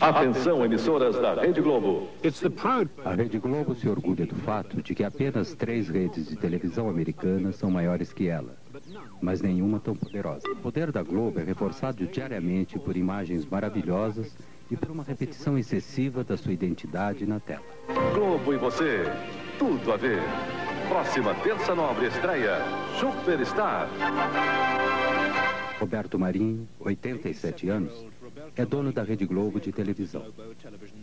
Atenção, emissoras da Rede Globo. A Rede Globo se orgulha do fato de que apenas 3 redes de televisão americanas são maiores que ela, mas nenhuma tão poderosa. O poder da Globo é reforçado diariamente por imagens maravilhosas e por uma repetição excessiva da sua identidade na tela. Globo e você, tudo a ver. Próxima terça nobre estreia, Superstar. Roberto Marinho, 87 anos, é dono da Rede Globo de televisão.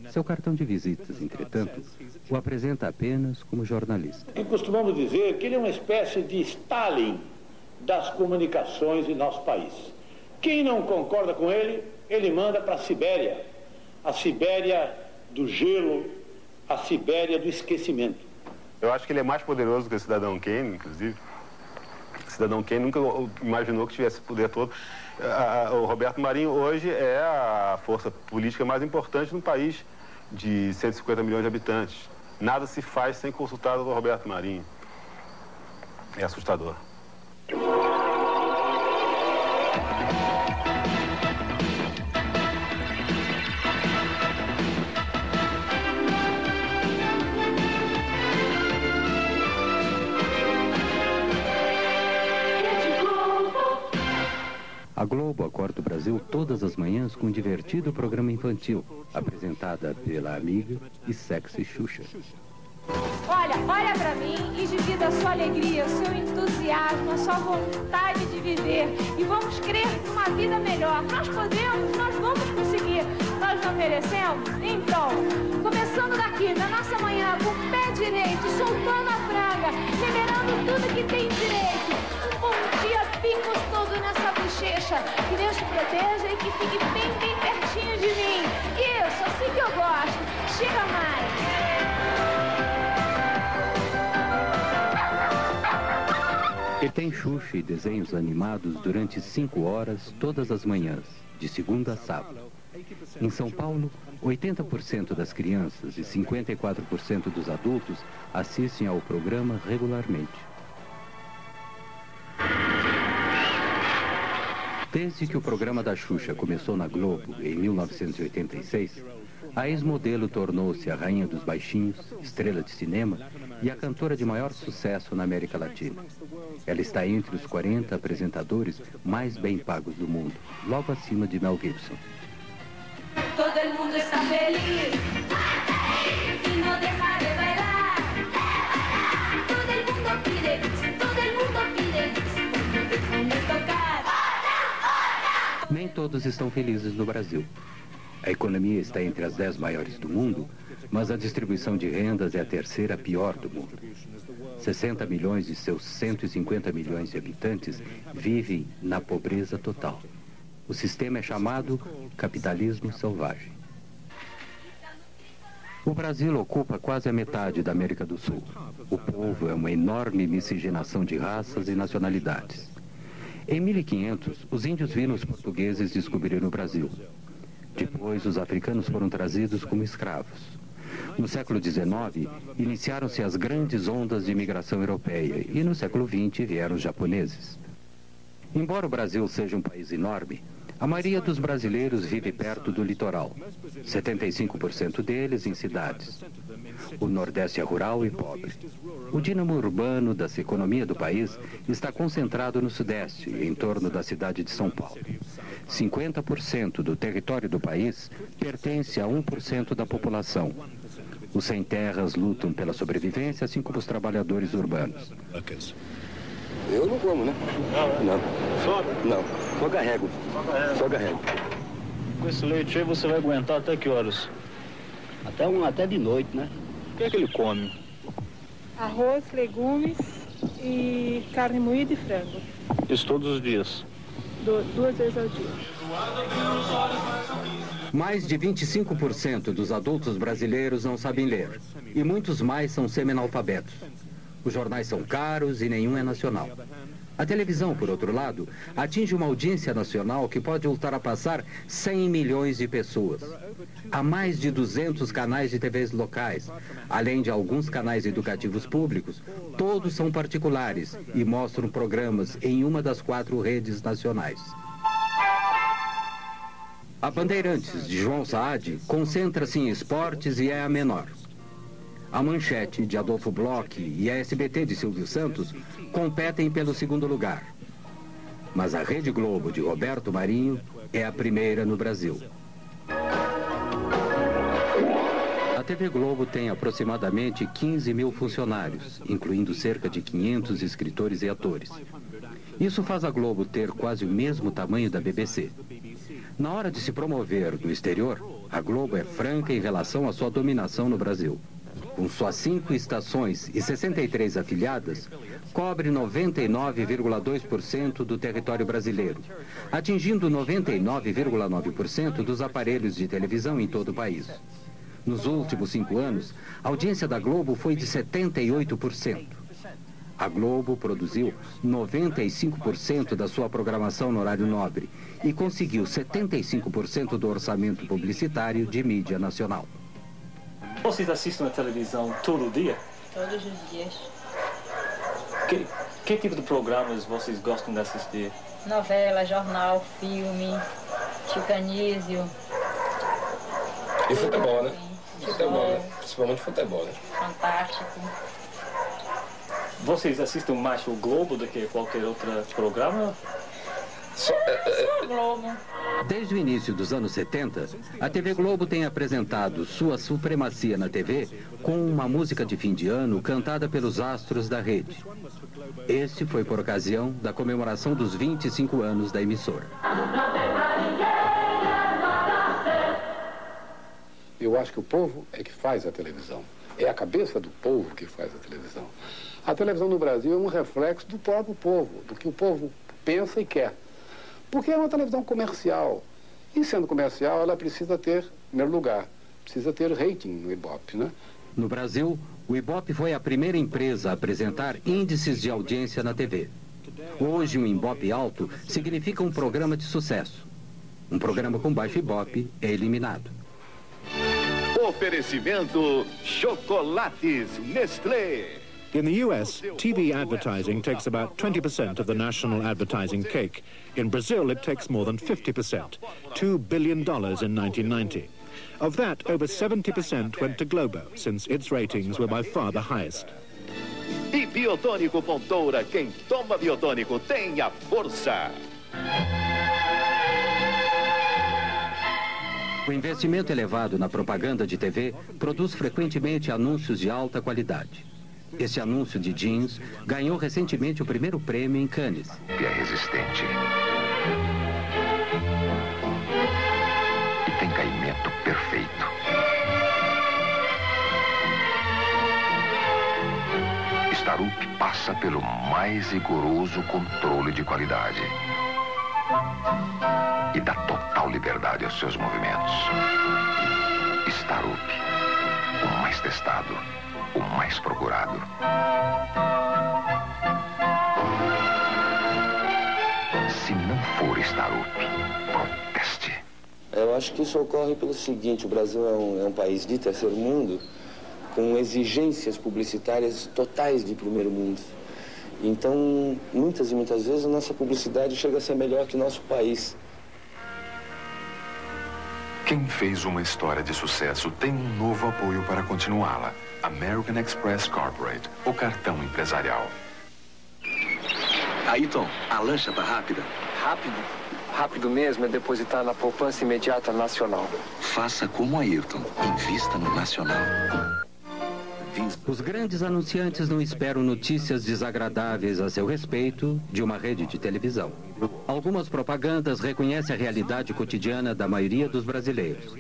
Seu cartão de visitas, entretanto, o apresenta apenas como jornalista. E costumamos dizer que ele é uma espécie de Stalin das comunicações em nosso país. Quem não concorda com ele, ele manda para a Sibéria do gelo, a Sibéria do esquecimento. Eu acho que ele é mais poderoso que o Cidadão Kane, inclusive. O Cidadão Kane nunca imaginou que tivesse esse poder todo. O Roberto Marinho hoje é a força política mais importante no país de 150 milhões de habitantes. Nada se faz sem consultar o Roberto Marinho. É assustador. A Globo acorda o Brasil todas as manhãs com um divertido programa infantil, apresentada pela amiga e sexy Xuxa. Olha pra mim e divida a sua alegria, o seu entusiasmo, a sua vontade de viver. E vamos crer numa vida melhor. Nós podemos, nós vamos conseguir. Nós não merecemos? Então, começando daqui, na nossa manhã, com o pé direito, soltando a franga, liberando tudo que tem direito. Um bom dia bem gostoso nessa bochecha. Que Deus te proteja e que fique bem pertinho de mim. Isso, assim que eu gosto. Chega mais. E tem Xuxa e desenhos animados durante 5 horas todas as manhãs, de segunda a sábado. Em São Paulo, 80% das crianças e 54% dos adultos assistem ao programa regularmente. Desde que o programa da Xuxa começou na Globo, em 1986, a ex-modelo tornou-se a rainha dos baixinhos, estrela de cinema e a cantora de maior sucesso na América Latina. Ela está entre os 40 apresentadores mais bem pagos do mundo, logo acima de Mel Gibson. Todo mundo está feliz e não deixa de bailar. Todo mundo pide, déjame tocar. Nem todos estão felizes no Brasil. A economia está entre as 10 maiores do mundo, mas a distribuição de rendas é a terceira pior do mundo. 60 milhões de seus 150 milhões de habitantes vivem na pobreza total. O sistema é chamado capitalismo selvagem. O Brasil ocupa quase a metade da América do Sul. O povo é uma enorme miscigenação de raças e nacionalidades. Em 1500, os índios viram os portugueses descobrirem o Brasil. Depois, os africanos foram trazidos como escravos. No século XIX, iniciaram-se as grandes ondas de imigração europeia e no século XX vieram os japoneses. Embora o Brasil seja um país enorme, a maioria dos brasileiros vive perto do litoral, 75% deles em cidades. O Nordeste é rural e pobre. O dínamo urbano da economia do país está concentrado no Sudeste, em torno da cidade de São Paulo. 50% do território do país pertence a 1% da população. Os sem-terras lutam pela sobrevivência, assim como os trabalhadores urbanos. Eu não como, né? Não. Só? Não. Só carrego. Só carrego. Com esse leite aí você vai aguentar até que horas? Até de noite, né? O que é que ele come? Arroz, legumes e carne moída e frango. Isso todos os dias? 2 vezes ao dia. Mais de 25% dos adultos brasileiros não sabem ler. E muitos mais são semi-analfabetos. Os jornais são caros e nenhum é nacional. A televisão, por outro lado, atinge uma audiência nacional que pode ultrapassar 100 milhões de pessoas. Há mais de 200 canais de TVs locais, além de alguns canais educativos públicos. Todos são particulares e mostram programas em uma das 4 redes nacionais. A Bandeirantes, de João Saad, concentra-se em esportes e é a menor. A Manchete, de Adolfo Bloch, e a SBT, de Silvio Santos, competem pelo segundo lugar. Mas a Rede Globo, de Roberto Marinho, é a primeira no Brasil. A TV Globo tem aproximadamente 15 mil funcionários, incluindo cerca de 500 escritores e atores. Isso faz a Globo ter quase o mesmo tamanho da BBC. Na hora de se promover no exterior, a Globo é franca em relação à sua dominação no Brasil. Com suas 5 estações e 63 afiliadas, cobre 99,2% do território brasileiro, atingindo 99,9% dos aparelhos de televisão em todo o país. Nos últimos 5 anos, a audiência da Globo foi de 78%. A Globo produziu 95% da sua programação no horário nobre e conseguiu 75% do orçamento publicitário de mídia nacional. Vocês assistem a televisão todo dia? Todos os dias. Que tipo de programas vocês gostam de assistir? Novela, jornal, filme, Tio Canísio. E futebol, né? Futebol, né? Principalmente futebol, né? Fantástico. Vocês assistem mais o Globo do que qualquer outro programa? Só Globo. Desde o início dos anos 70, a TV Globo tem apresentado sua supremacia na TV com uma música de fim de ano cantada pelos astros da rede. Este foi por ocasião da comemoração dos 25 anos da emissora. Eu acho que o povo é que faz a televisão. É a cabeça do povo que faz a televisão. A televisão no Brasil é um reflexo do próprio povo, do que o povo pensa e quer. Porque é uma televisão comercial. E sendo comercial, ela precisa ter, em primeiro lugar, precisa ter rating no Ibope, né? No Brasil, o Ibope foi a primeira empresa a apresentar índices de audiência na TV. Hoje, um Ibope alto significa um programa de sucesso. Um programa com baixo Ibope é eliminado. Oferecimento Chocolates Nestlé. In the US, TV advertising takes about 20% of the national advertising cake. In Brazil, it takes more than 50%, $2 billion in 1990. Of that, over 70% went to Globo, since its ratings were by far the highest. E Biotônico Fontoura, quem toma Biotônico tem a força. O investimento elevado na propaganda de TV produz frequentemente anúncios de alta qualidade. Este anúncio de jeans ganhou recentemente o primeiro prêmio em Cannes. Que é resistente. E tem caimento perfeito. Starup passa pelo mais rigoroso controle de qualidade. E dá total liberdade aos seus movimentos. Starup, o mais testado, o mais procurado. Se não for Starup, proteste. Eu acho que isso ocorre pelo seguinte: o Brasil é um país de terceiro mundo com exigências publicitárias totais de primeiro mundo. Então, muitas e muitas vezes, a nossa publicidade chega a ser melhor que o nosso país. Quem fez uma história de sucesso tem um novo apoio para continuá-la. American Express Corporate, o cartão empresarial. Ayrton, a lancha tá rápida. Rápido? Rápido mesmo é depositar na poupança imediata nacional. Faça como Ayrton, invista no Nacional. Os grandes anunciantes não esperam notícias desagradáveis a seu respeito de uma rede de televisão. Algumas propagandas reconhecem a realidade cotidiana da maioria dos brasileiros.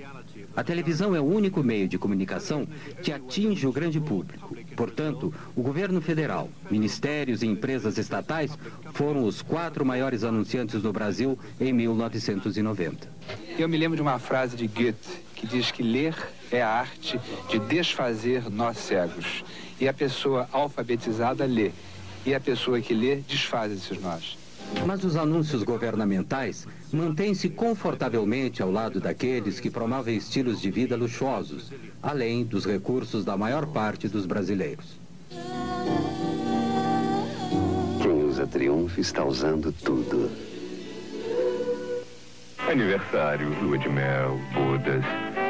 A televisão é o único meio de comunicação que atinge o grande público. Portanto, o governo federal, ministérios e empresas estatais foram os 4 maiores anunciantes no Brasil em 1990. Eu me lembro de uma frase de Goethe que diz que ler é a arte de desfazer nós cegos. E a pessoa alfabetizada lê. E a pessoa que lê desfaz esses nós. Mas os anúncios governamentais mantêm-se confortavelmente ao lado daqueles que promovem estilos de vida luxuosos, além dos recursos da maior parte dos brasileiros. Quem usa Triunfo está usando tudo. Aniversário, lua de mel, bodas.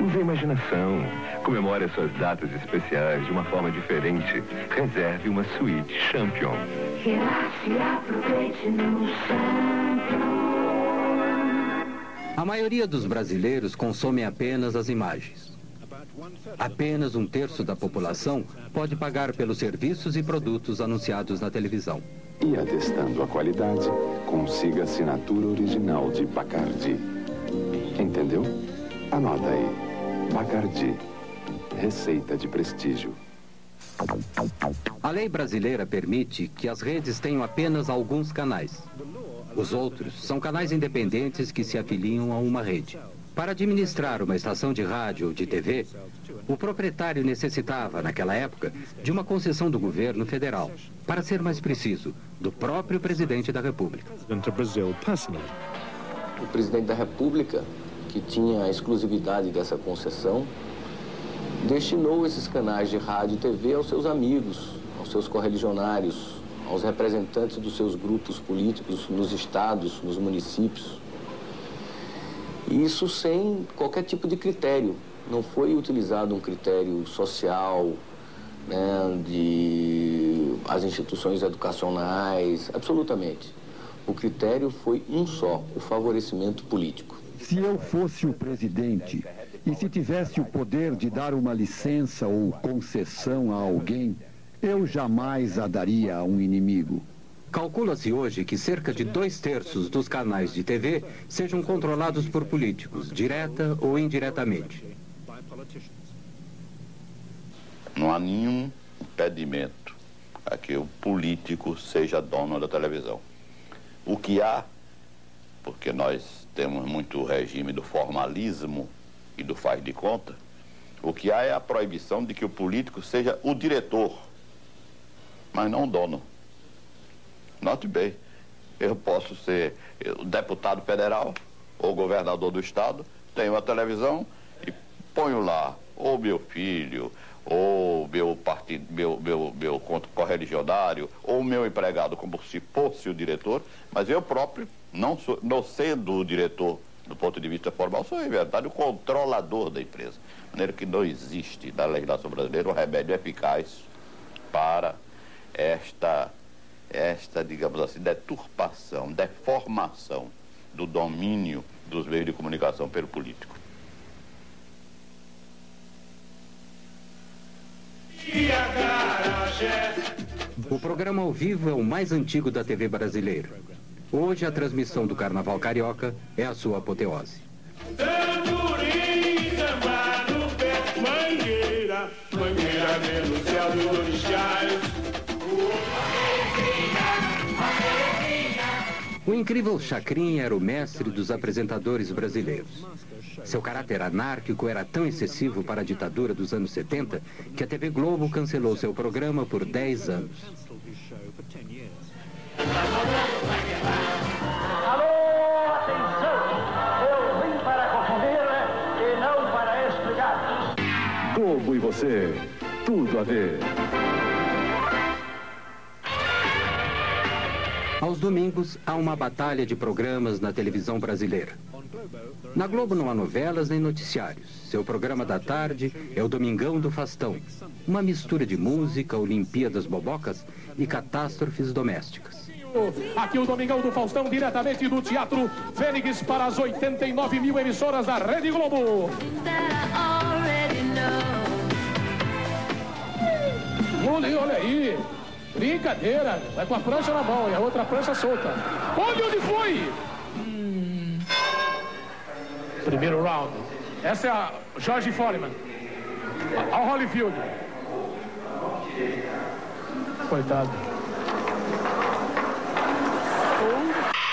Use a imaginação. Comemore as suas datas especiais de uma forma diferente. Reserve uma suíte Champion. Relaxe e aproveite no Champion. A maioria dos brasileiros consome apenas as imagens. Apenas 1/3 da população pode pagar pelos serviços e produtos anunciados na televisão. E atestando a qualidade, consiga a assinatura original de Bacardi. Entendeu? Anota aí. Bacardi. Receita de prestígio. A lei brasileira permite que as redes tenham apenas alguns canais. Os outros são canais independentes que se afiliam a uma rede. Para administrar uma estação de rádio ou de TV, o proprietário necessitava, naquela época, de uma concessão do governo federal. Para ser mais preciso, do próprio presidente da República. O presidente da República, que tinha a exclusividade dessa concessão, destinou esses canais de rádio e TV aos seus amigos, aos seus correligionários, aos representantes dos seus grupos políticos nos estados, nos municípios. Isso sem qualquer tipo de critério. Não foi utilizado um critério social, né, de as instituições educacionais, absolutamente. O critério foi um só, o favorecimento político. Se eu fosse o presidente e se tivesse o poder de dar uma licença ou concessão a alguém, eu jamais a daria a um inimigo. Calcula-se hoje que cerca de 2/3 dos canais de TV sejam controlados por políticos, direta ou indiretamente. Não há nenhum impedimento a que o político seja dono da televisão. O que há, porque nós temos muito o regime do formalismo e do faz de conta, o que há é a proibição de que o político seja o diretor, mas não o dono. Note bem, eu posso ser deputado federal ou governador do estado, tenho a televisão e ponho lá ou meu filho, ou meu partido, meu correligionário, ou meu empregado como se fosse o diretor, mas eu próprio, não sendo o diretor do ponto de vista formal, sou em verdade o controlador da empresa. De maneira que não existe na legislação brasileira um remédio eficaz para esta, digamos assim, deturpação, deformação do domínio dos meios de comunicação pelo político. O programa ao vivo é o mais antigo da TV brasileira. Hoje, a transmissão do Carnaval Carioca é a sua apoteose. O incrível Chacrinha era o mestre dos apresentadores brasileiros. Seu caráter anárquico era tão excessivo para a ditadura dos anos 70 que a TV Globo cancelou seu programa por 10 anos. Alô, atenção! Eu vim para confundir e não para explicar. Globo e você, tudo a ver. Aos domingos, há uma batalha de programas na televisão brasileira. Na Globo não há novelas nem noticiários. Seu programa da tarde é o Domingão do Faustão. Uma mistura de música, Olimpíadas Bobocas e catástrofes domésticas. Aqui o Domingão do Faustão, diretamente do Teatro Fênix para as 89 mil emissoras da Rede Globo. Olha aí. Brincadeira, vai com a prancha na mão e a outra prancha solta. Olha onde foi! Primeiro round. Essa é a George Foreman. Ao Holyfield. Coitado.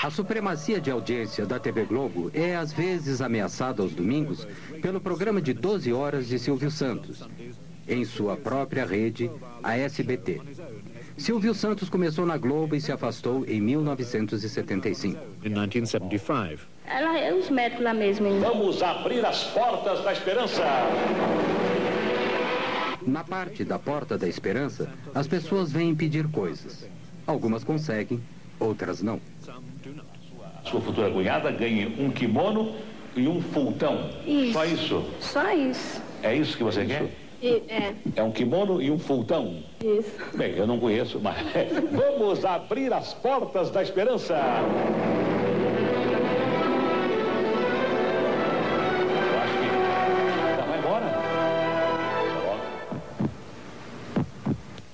A supremacia de audiência da TV Globo é às vezes ameaçada aos domingos pelo programa de 12 horas de Silvio Santos, em sua própria rede, a SBT. Silvio Santos começou na Globo e se afastou em 1975. In 1975. Ela é os médicos lá mesmo. Hein? Vamos abrir as portas da esperança. Na parte da Porta da Esperança, as pessoas vêm pedir coisas. Algumas conseguem, outras não. Sua futura cunhada ganhe um kimono e um fultão. Isso. Só isso? Só isso. É isso que você quer? É um kimono e um fultão? Isso. Bem, eu não conheço, mas vamos abrir as portas da esperança. Eu acho que já vai embora.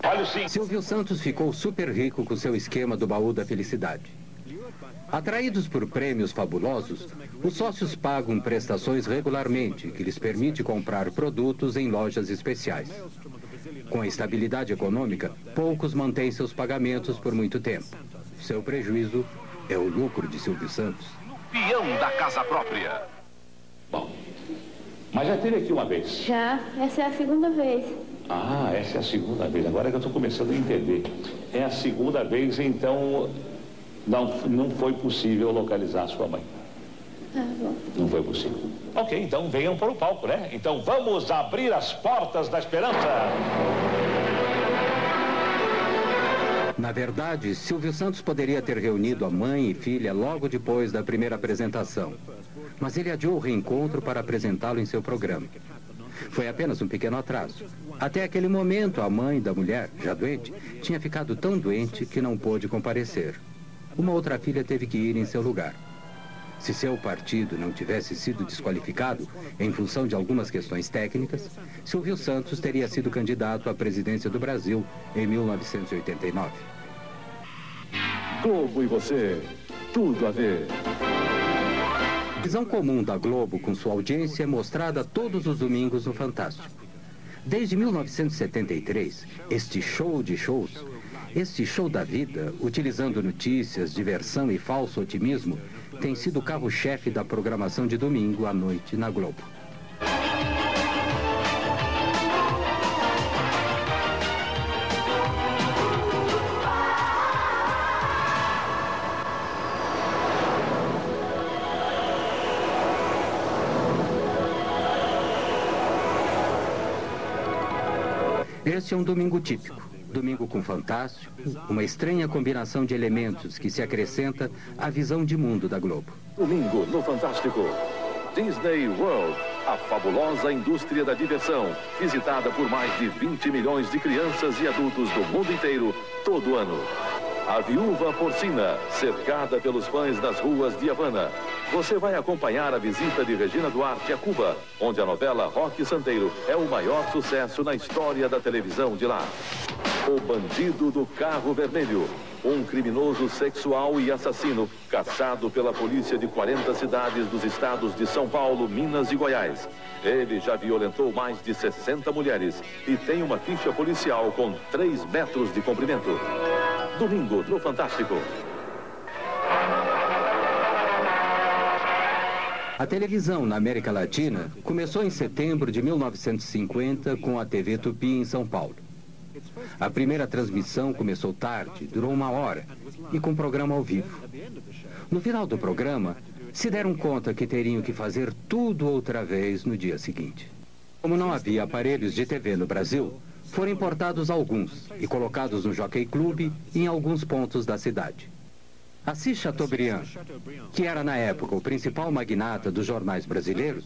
Olha o sim. Silvio Santos ficou super rico com seu esquema do baú da felicidade. Atraídos por prêmios fabulosos, os sócios pagam prestações regularmente, que lhes permite comprar produtos em lojas especiais. Com a estabilidade econômica, poucos mantêm seus pagamentos por muito tempo. Seu prejuízo é o lucro de Silvio Santos. Peão da casa própria. Bom, mas já teve aqui uma vez. Já, essa é a segunda vez. Ah, essa é a segunda vez. Agora é que eu estou começando a entender. É a segunda vez, então não foi possível localizar sua mãe. Bom. Não foi possível. Ok, então venham para o palco, né? Então vamos abrir as portas da esperança. Na verdade, Silvio Santos poderia ter reunido a mãe e filha logo depois da primeira apresentação. Mas ele adiou o reencontro para apresentá-lo em seu programa. Foi apenas um pequeno atraso. Até aquele momento, a mãe da mulher, já doente, tinha ficado tão doente que não pôde comparecer. Uma outra filha teve que ir em seu lugar. Se seu partido não tivesse sido desqualificado em função de algumas questões técnicas, Silvio Santos teria sido candidato à presidência do Brasil em 1989. Globo e você, tudo a ver. A visão comum da Globo com sua audiência é mostrada todos os domingos no Fantástico. Desde 1973, este show de shows, este show da vida, utilizando notícias, diversão e falso otimismo, tem sido o carro-chefe da programação de domingo à noite na Globo. Este é um domingo típico. Domingo com Fantástico, uma estranha combinação de elementos que se acrescenta à visão de mundo da Globo. Domingo no Fantástico. Disney World, a fabulosa indústria da diversão, visitada por mais de 20 milhões de crianças e adultos do mundo inteiro, todo ano. A Viúva Porcina, cercada pelos fãs nas ruas de Havana. Você vai acompanhar a visita de Regina Duarte a Cuba, onde a novela Roque Santeiro é o maior sucesso na história da televisão de lá. O Bandido do Carro Vermelho, um criminoso sexual e assassino caçado pela polícia de 40 cidades dos estados de São Paulo, Minas e Goiás. Ele já violentou mais de 60 mulheres e tem uma ficha policial com 3 metros de comprimento. Domingo no Fantástico. A televisão na América Latina começou em setembro de 1950 com a TV Tupi em São Paulo. A primeira transmissão começou tarde, durou 1 hora e com programa ao vivo. No final do programa, se deram conta que teriam que fazer tudo outra vez no dia seguinte. Como não havia aparelhos de TV no Brasil, foram importados alguns e colocados no Jockey Club em alguns pontos da cidade. Assis Chateaubriand, que era na época o principal magnata dos jornais brasileiros,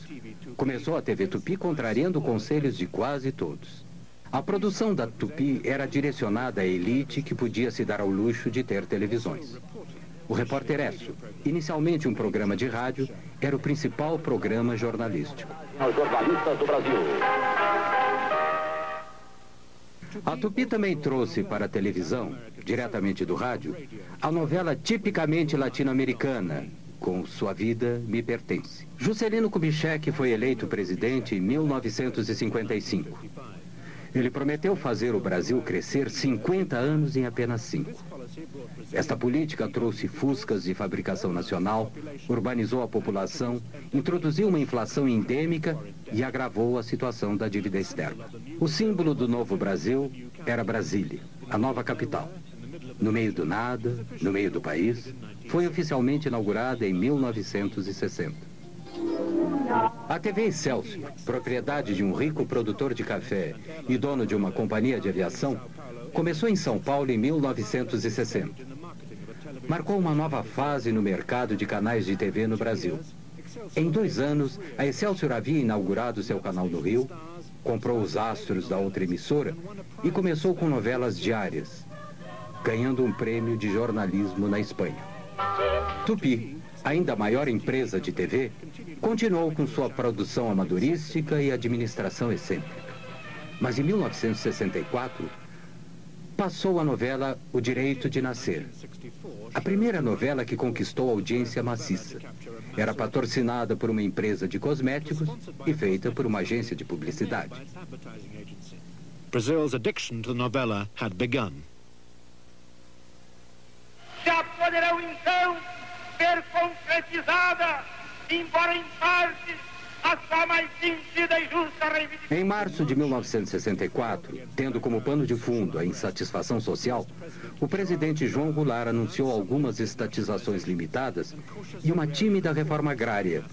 começou a TV Tupi contrariando conselhos de quase todos. A produção da Tupi era direcionada à elite que podia se dar ao luxo de ter televisões. O Repórter Esso, inicialmente um programa de rádio, era o principal programa jornalístico. Os jornalistas do Brasil. A Tupi também trouxe para a televisão, diretamente do rádio, a novela tipicamente latino-americana, Com Sua Vida Me Pertence. Juscelino Kubitschek foi eleito presidente em 1955. Ele prometeu fazer o Brasil crescer 50 anos em apenas 5. Esta política trouxe fuscas de fabricação nacional, urbanizou a população, introduziu uma inflação endêmica e agravou a situação da dívida externa. O símbolo do novo Brasil era Brasília, a nova capital. No meio do nada, no meio do país, foi oficialmente inaugurada em 1960. A TV Excelsior, propriedade de um rico produtor de café e dono de uma companhia de aviação, começou em São Paulo em 1960. marcou uma nova fase no mercado de canais de TV no Brasil. Em 2 anos, a Excelsior havia inaugurado seu canal no Rio, comprou os astros da outra emissora e começou com novelas diárias, ganhando um prêmio de jornalismo na Espanha. Tupi, ainda a maior empresa de TV, continuou com sua produção amadorística e administração excêntrica. Mas em 1964, passou a novela O Direito de Nascer. A primeira novela que conquistou audiência maciça. Era patrocinada por uma empresa de cosméticos e feita por uma agência de publicidade. Brazil's addiction to the novela had begun. Já poderão então ser concretizada, embora em parte, a sua mais sentida e justa reivindicação. Em março de 1964, tendo como pano de fundo a insatisfação social, o presidente João Goulart anunciou algumas estatizações limitadas e uma tímida reforma agrária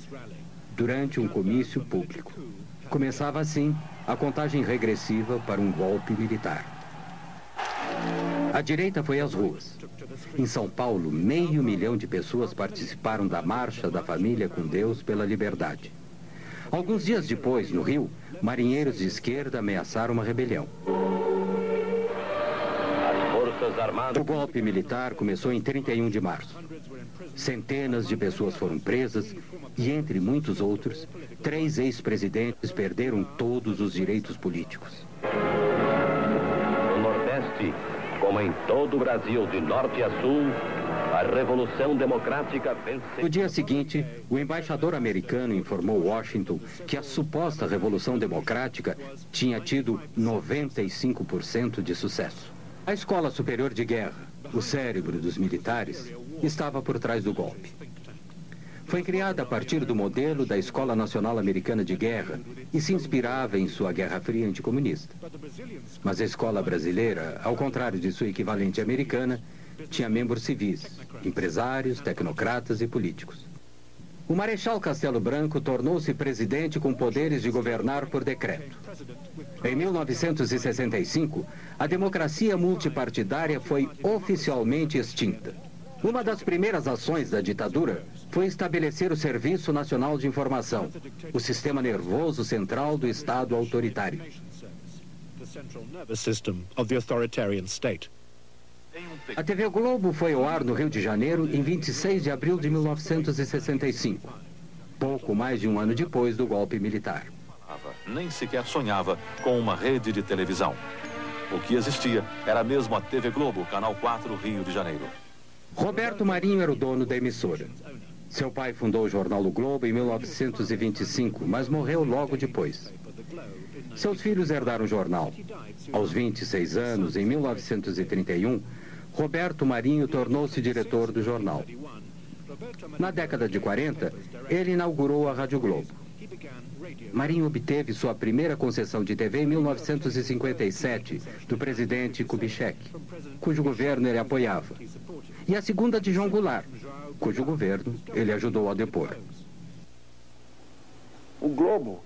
durante um comício público. Começava assim a contagem regressiva para um golpe militar. A direita foi às ruas. Em São Paulo, 500 mil de pessoas participaram da Marcha da Família com Deus pela Liberdade. Alguns dias depois, no Rio, marinheiros de esquerda ameaçaram uma rebelião. O golpe militar começou em 31 de março. Centenas de pessoas foram presas e, entre muitos outros, 3 ex-presidentes perderam todos os direitos políticos. No Nordeste, como em todo o Brasil, de norte a sul, a Revolução Democrática venceu. No dia seguinte, o embaixador americano informou Washington que a suposta Revolução Democrática tinha tido 95% de sucesso. A Escola Superior de Guerra, o cérebro dos militares, estava por trás do golpe. Foi criada a partir do modelo da Escola Nacional Americana de Guerra e se inspirava em sua Guerra Fria anticomunista. Mas a escola brasileira, ao contrário de sua equivalente americana, tinha membros civis, empresários, tecnocratas e políticos. O Marechal Castelo Branco tornou-se presidente com poderes de governar por decreto. Em 1965, a democracia multipartidária foi oficialmente extinta. Uma das primeiras ações da ditadura foi estabelecer o Serviço Nacional de Informação, o sistema nervoso central do Estado autoritário. A TV Globo foi ao ar no Rio de Janeiro em 26 de abril de 1965, pouco mais de um ano depois do golpe militar. Nem sequer sonhava com uma rede de televisão. O que existia era mesmo a TV Globo, Canal 4, Rio de Janeiro. Roberto Marinho era o dono da emissora. Seu pai fundou o jornal O Globo em 1925, mas morreu logo depois. Seus filhos herdaram o jornal. Aos 26 anos, em 1931, Roberto Marinho tornou-se diretor do jornal. Na década de 40, ele inaugurou a Rádio Globo. Marinho obteve sua primeira concessão de TV em 1957, do presidente Kubitschek, cujo governo ele apoiava, e a segunda de João Goulart, cujo governo ele ajudou a depor. O Globo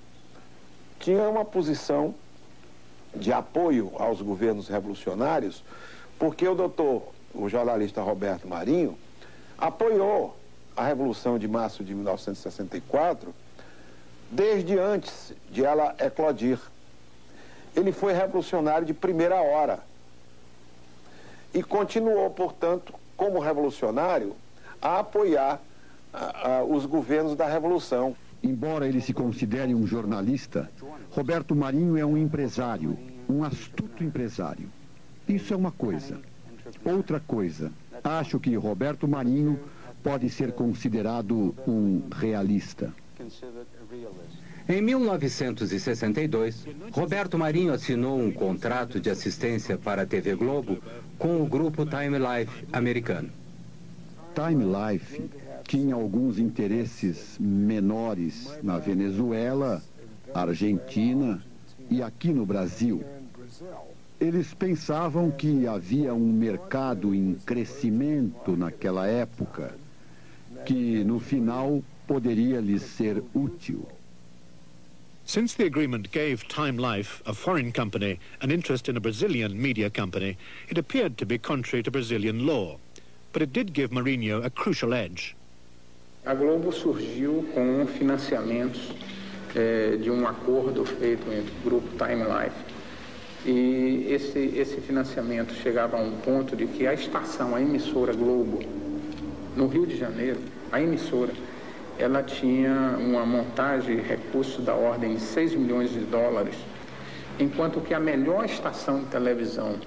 tinha uma posição de apoio aos governos revolucionários, porque o jornalista Roberto Marinho, apoiou a Revolução de Março de 1964 desde antes de ela eclodir. Ele foi revolucionário de primeira hora e continuou, portanto, como revolucionário, a apoiar os governos da Revolução. Embora ele se considere um jornalista, Roberto Marinho é um empresário, um astuto empresário. Isso é uma coisa. Outra coisa, acho que Roberto Marinho pode ser considerado um realista. Em 1962, Roberto Marinho assinou um contrato de assistência para a TV Globo com o grupo Time Life americano. Time Life tinha alguns interesses menores na Venezuela, Argentina e aqui no Brasil. Eles pensavam que havia um mercado em crescimento naquela época, que no final poderia lhes ser útil. Since the agreement gave Time Life, a foreign company, an interest in a Brazilian media company, it appeared to be contrary to Brazilian law. but it did give Marinho a crucial edge. A Globo surgiu com financiamentos de um acordo feito entre o grupo Time Life. E esse financiamento chegava a um ponto de que a estação, a emissora Globo, no Rio de Janeiro, a emissora, ela tinha uma montagem de recursos da ordem de 6 milhões de dólares, enquanto que a melhor estação de televisão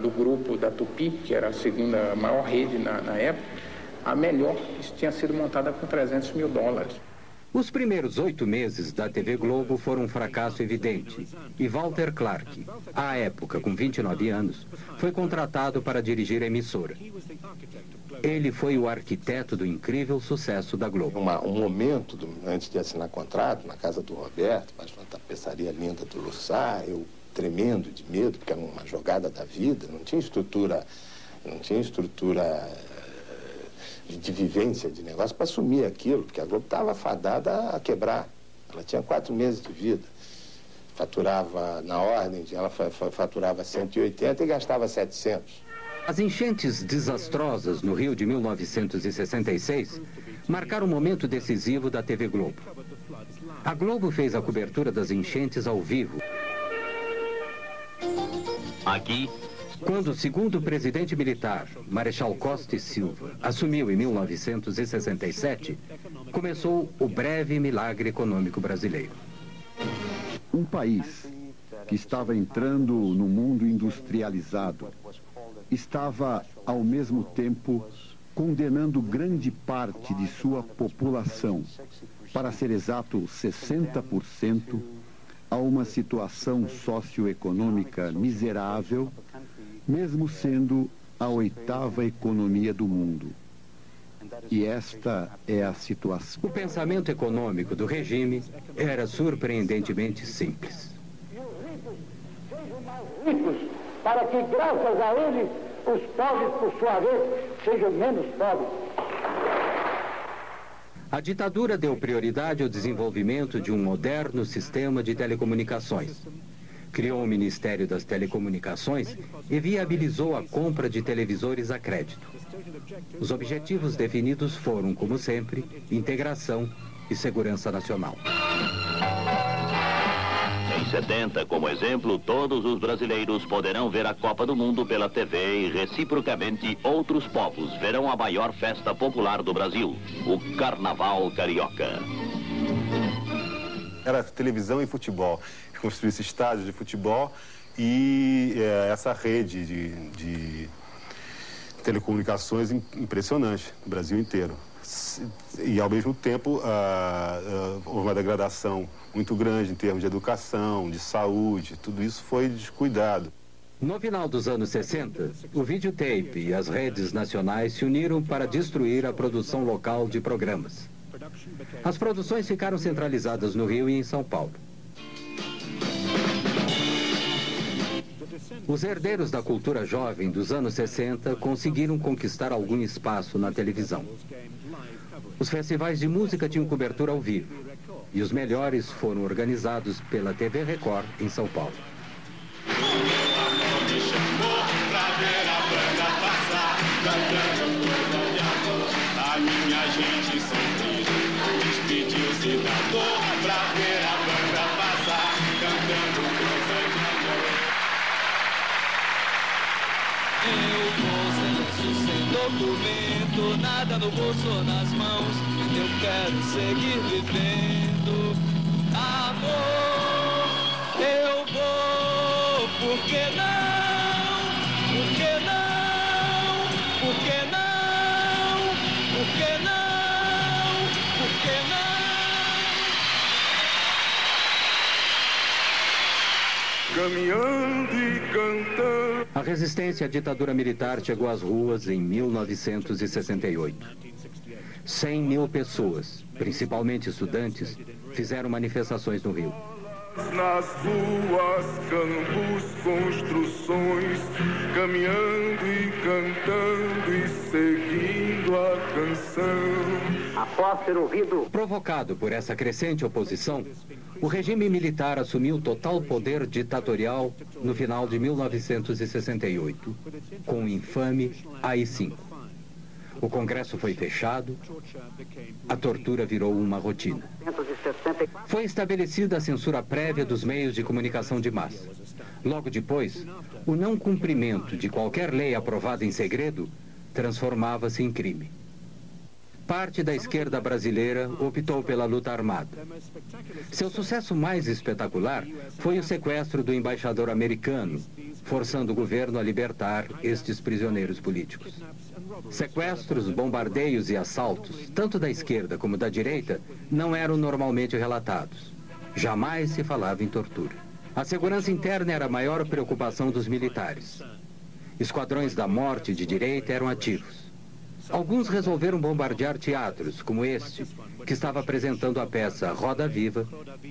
do grupo da Tupi, que era a segunda maior rede na época, a melhor tinha sido montada com 300 mil dólares. Os primeiros 8 meses da TV Globo foram um fracasso evidente. E Walter Clark, à época com 29 anos, foi contratado para dirigir a emissora. Ele foi o arquiteto do incrível sucesso da Globo. Um momento, antes de assinar contrato, na casa do Roberto, mas uma tapeçaria linda do Lussá, eu tremendo de medo, porque era uma jogada da vida, não tinha estrutura de vivência de negócio para assumir aquilo, porque a Globo estava fadada a quebrar. Ela tinha 4 meses de vida. Faturava, na ordem, ela faturava 180 e gastava 700. As enchentes desastrosas no Rio de 1966 marcaram um momento decisivo da TV Globo. A Globo fez a cobertura das enchentes ao vivo. Aqui, quando o segundo presidente militar, Marechal Costa e Silva, assumiu em 1967, começou o breve milagre econômico brasileiro. Um país que estava entrando no mundo industrializado estava, ao mesmo tempo, condenando grande parte de sua população, para ser exato 60%, a uma situação socioeconômica miserável, mesmo sendo a 8ª economia do mundo. E esta é a situação. O pensamento econômico do regime era surpreendentemente simples. Ricos, para que, graças a eles, os pobres, por sua vez, sejam menos pobres. A ditadura deu prioridade ao desenvolvimento de um moderno sistema de telecomunicações. Criou o Ministério das Telecomunicações e viabilizou a compra de televisores a crédito. Os objetivos definidos foram, como sempre, integração e segurança nacional. Em 70, como exemplo, todos os brasileiros poderão ver a Copa do Mundo pela TV e, reciprocamente, outros povos verão a maior festa popular do Brasil, o Carnaval Carioca. Era televisão e futebol. Construísse estádios de futebol e essa rede de telecomunicações impressionante no Brasil inteiro. E, ao mesmo tempo, houve uma degradação muito grande em termos de educação, de saúde, tudo isso foi descuidado. No final dos anos 60, o videotape e as redes nacionais se uniram para destruir a produção local de programas. As produções ficaram centralizadas no Rio e em São Paulo. Os herdeiros da cultura jovem dos anos 60 conseguiram conquistar algum espaço na televisão. Os festivais de música tinham cobertura ao vivo, e os melhores foram organizados pela TV Record em São Paulo. A minha gente sorriu, despediu-se da dor pra ver a banda passar, cantando coisa de amor. Eu vou sem lenço, sem documento, nada no bolso ou nas mãos. Eu quero seguir vivendo. Amor, eu vou, por que não? Por que não? Por que não? Por que não? Por que não? Caminhando e cantando. A resistência à ditadura militar chegou às ruas em 1968. 100 mil pessoas, principalmente estudantes, fizeram manifestações no Rio. Nas ruas, campos, construções, caminhando e cantando e seguindo a canção. Após ter ouvido... Provocado por essa crescente oposição, o regime militar assumiu total poder ditatorial no final de 1968, com o infame AI-5. O Congresso foi fechado, a tortura virou uma rotina. Foi estabelecida a censura prévia dos meios de comunicação de massa. Logo depois, o não cumprimento de qualquer lei aprovada em segredo transformava-se em crime. Parte da esquerda brasileira optou pela luta armada. Seu sucesso mais espetacular foi o sequestro do embaixador americano, forçando o governo a libertar estes prisioneiros políticos. Sequestros, bombardeios e assaltos, tanto da esquerda como da direita, não eram normalmente relatados. Jamais se falava em tortura. A segurança interna era a maior preocupação dos militares. Esquadrões da morte de direita eram ativos. Alguns resolveram bombardear teatros, como este, que estava apresentando a peça Roda Viva,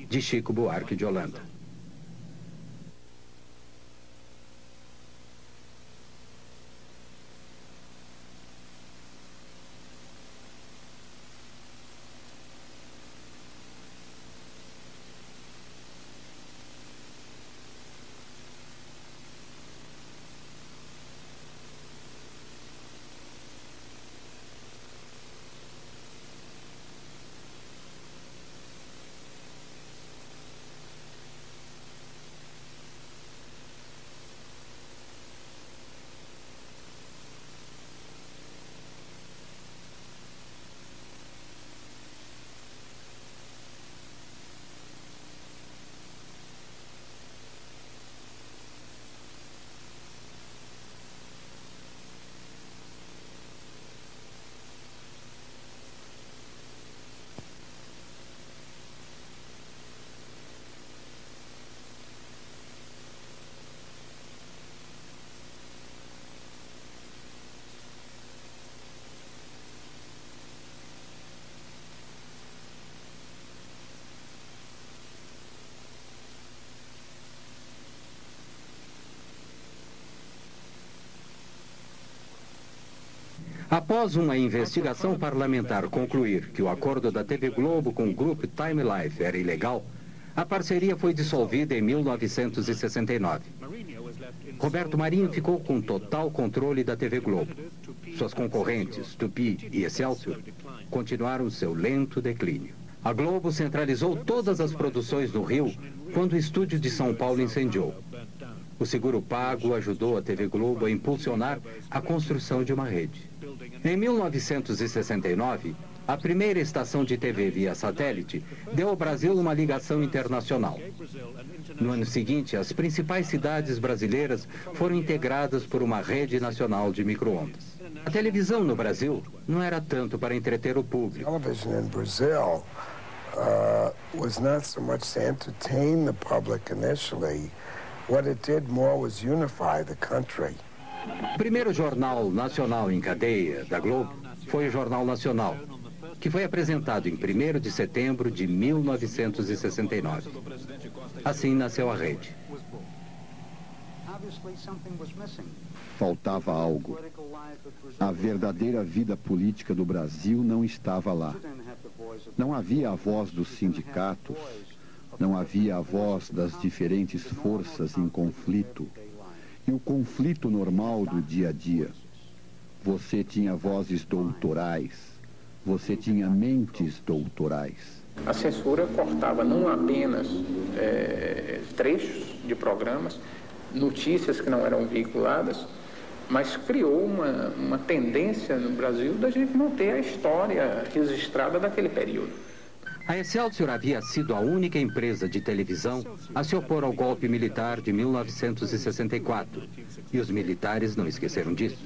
de Chico Buarque de Holanda. Após uma investigação parlamentar concluir que o acordo da TV Globo com o grupo Time Life era ilegal, a parceria foi dissolvida em 1969. Roberto Marinho ficou com total controle da TV Globo. Suas concorrentes, Tupi e Excelsior, continuaram seu lento declínio. A Globo centralizou todas as produções no Rio quando o estúdio de São Paulo incendiou. O seguro pago ajudou a TV Globo a impulsionar a construção de uma rede. Em 1969, a primeira estação de TV via satélite deu ao Brasil uma ligação internacional. No ano seguinte, as principais cidades brasileiras foram integradas por uma rede nacional de micro-ondas. A televisão no Brasil não era tanto para entreter o público. Television in Brazil was not so much to entertain the public initially. What it did more was unify the country. O primeiro jornal nacional em cadeia da Globo foi o Jornal Nacional, que foi apresentado em 1º de setembro de 1969. Assim nasceu a rede. Faltava algo. A verdadeira vida política do Brasil não estava lá. Não havia a voz dos sindicatos, não havia a voz das diferentes forças em conflito. E o conflito normal do dia a dia. Você tinha vozes doutorais, você tinha mentes doutorais. A censura cortava não apenas trechos de programas, notícias que não eram veiculadas, mas criou uma tendência no Brasil da gente não ter a história registrada daquele período. A Excelsior havia sido a única empresa de televisão a se opor ao golpe militar de 1964, e os militares não esqueceram disso.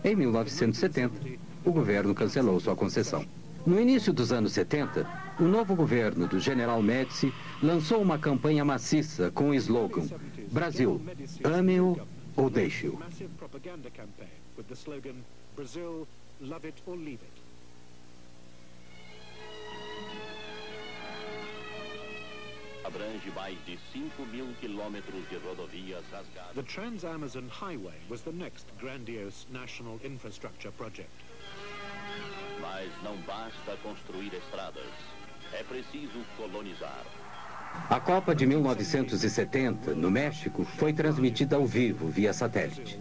Em 1970, o governo cancelou sua concessão. No início dos anos 70, o novo governo do General Médici lançou uma campanha maciça com o slogan Brasil, ame-o ou deixe-o. Abrange mais de 5.000 quilômetros de rodovias rasgadas. The Trans-Amazon Highway was the next grandiose national infrastructure project. Mas não basta construir estradas. É preciso colonizar. A Copa de 1970, no México, foi transmitida ao vivo, via satélite.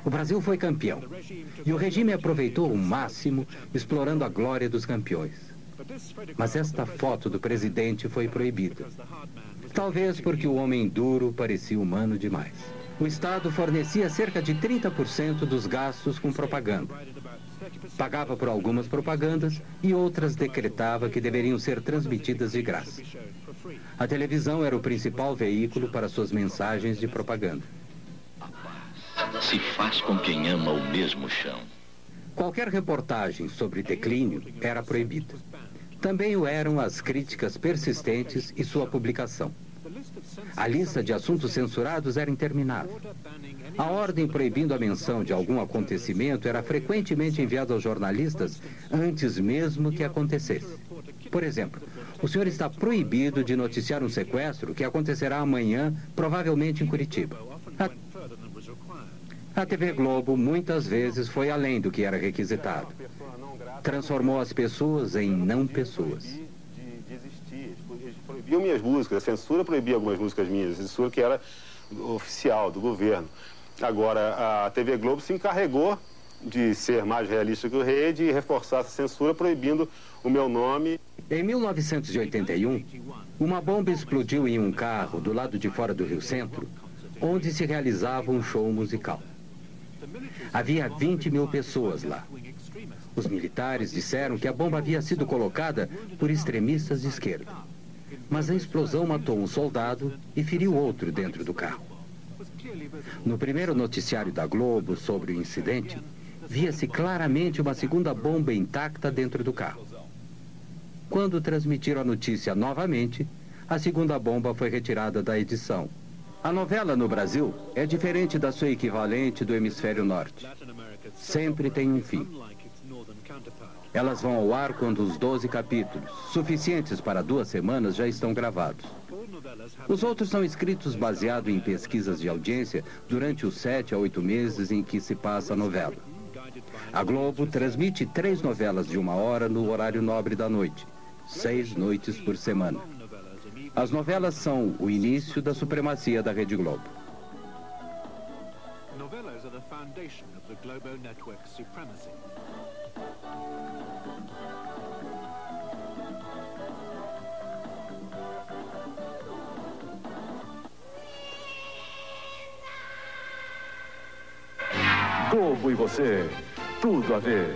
O Brasil foi campeão. E o regime aproveitou o máximo, explorando a glória dos campeões. Mas esta foto do presidente foi proibida. Talvez porque o homem duro parecia humano demais. O Estado fornecia cerca de 30% dos gastos com propaganda. Pagava por algumas propagandas e outras decretava que deveriam ser transmitidas de graça. A televisão era o principal veículo para suas mensagens de propaganda. Se faz com quem ama o mesmo chão. Qualquer reportagem sobre declínio era proibida. Também o eram as críticas persistentes e sua publicação. A lista de assuntos censurados era interminável. A ordem proibindo a menção de algum acontecimento era frequentemente enviada aos jornalistas antes mesmo que acontecesse. Por exemplo, o senhor está proibido de noticiar um sequestro que acontecerá amanhã, provavelmente em Curitiba. A TV Globo muitas vezes foi além do que era requisitado. Transformou as pessoas em não pessoas. Eles proibiam minhas músicas, a censura proibia algumas músicas minhas, a censura que era oficial, do governo. Agora, a TV Globo se encarregou de ser mais realista que o rei, de reforçar essa censura, proibindo o meu nome. Em 1981, uma bomba explodiu em um carro do lado de fora do Rio Centro, onde se realizava um show musical. Havia 20 mil pessoas lá. Os militares disseram que a bomba havia sido colocada por extremistas de esquerda. Mas a explosão matou um soldado e feriu outro dentro do carro. No primeiro noticiário da Globo sobre o incidente, via-se claramente uma segunda bomba intacta dentro do carro. Quando transmitiram a notícia novamente, a segunda bomba foi retirada da edição. A novela no Brasil é diferente da sua equivalente do hemisfério norte. Sempre tem um fim. Elas vão ao ar quando os 12 capítulos, suficientes para 2 semanas, já estão gravados. Os outros são escritos baseado em pesquisas de audiência durante os 7 a 8 meses em que se passa a novela. A Globo transmite 3 novelas de 1 hora no horário nobre da noite, 6 noites por semana. As novelas são o início da supremacia da Rede Globo. Novelas are the foundation of the Globo network's supremacy. Globo e você, tudo a ver.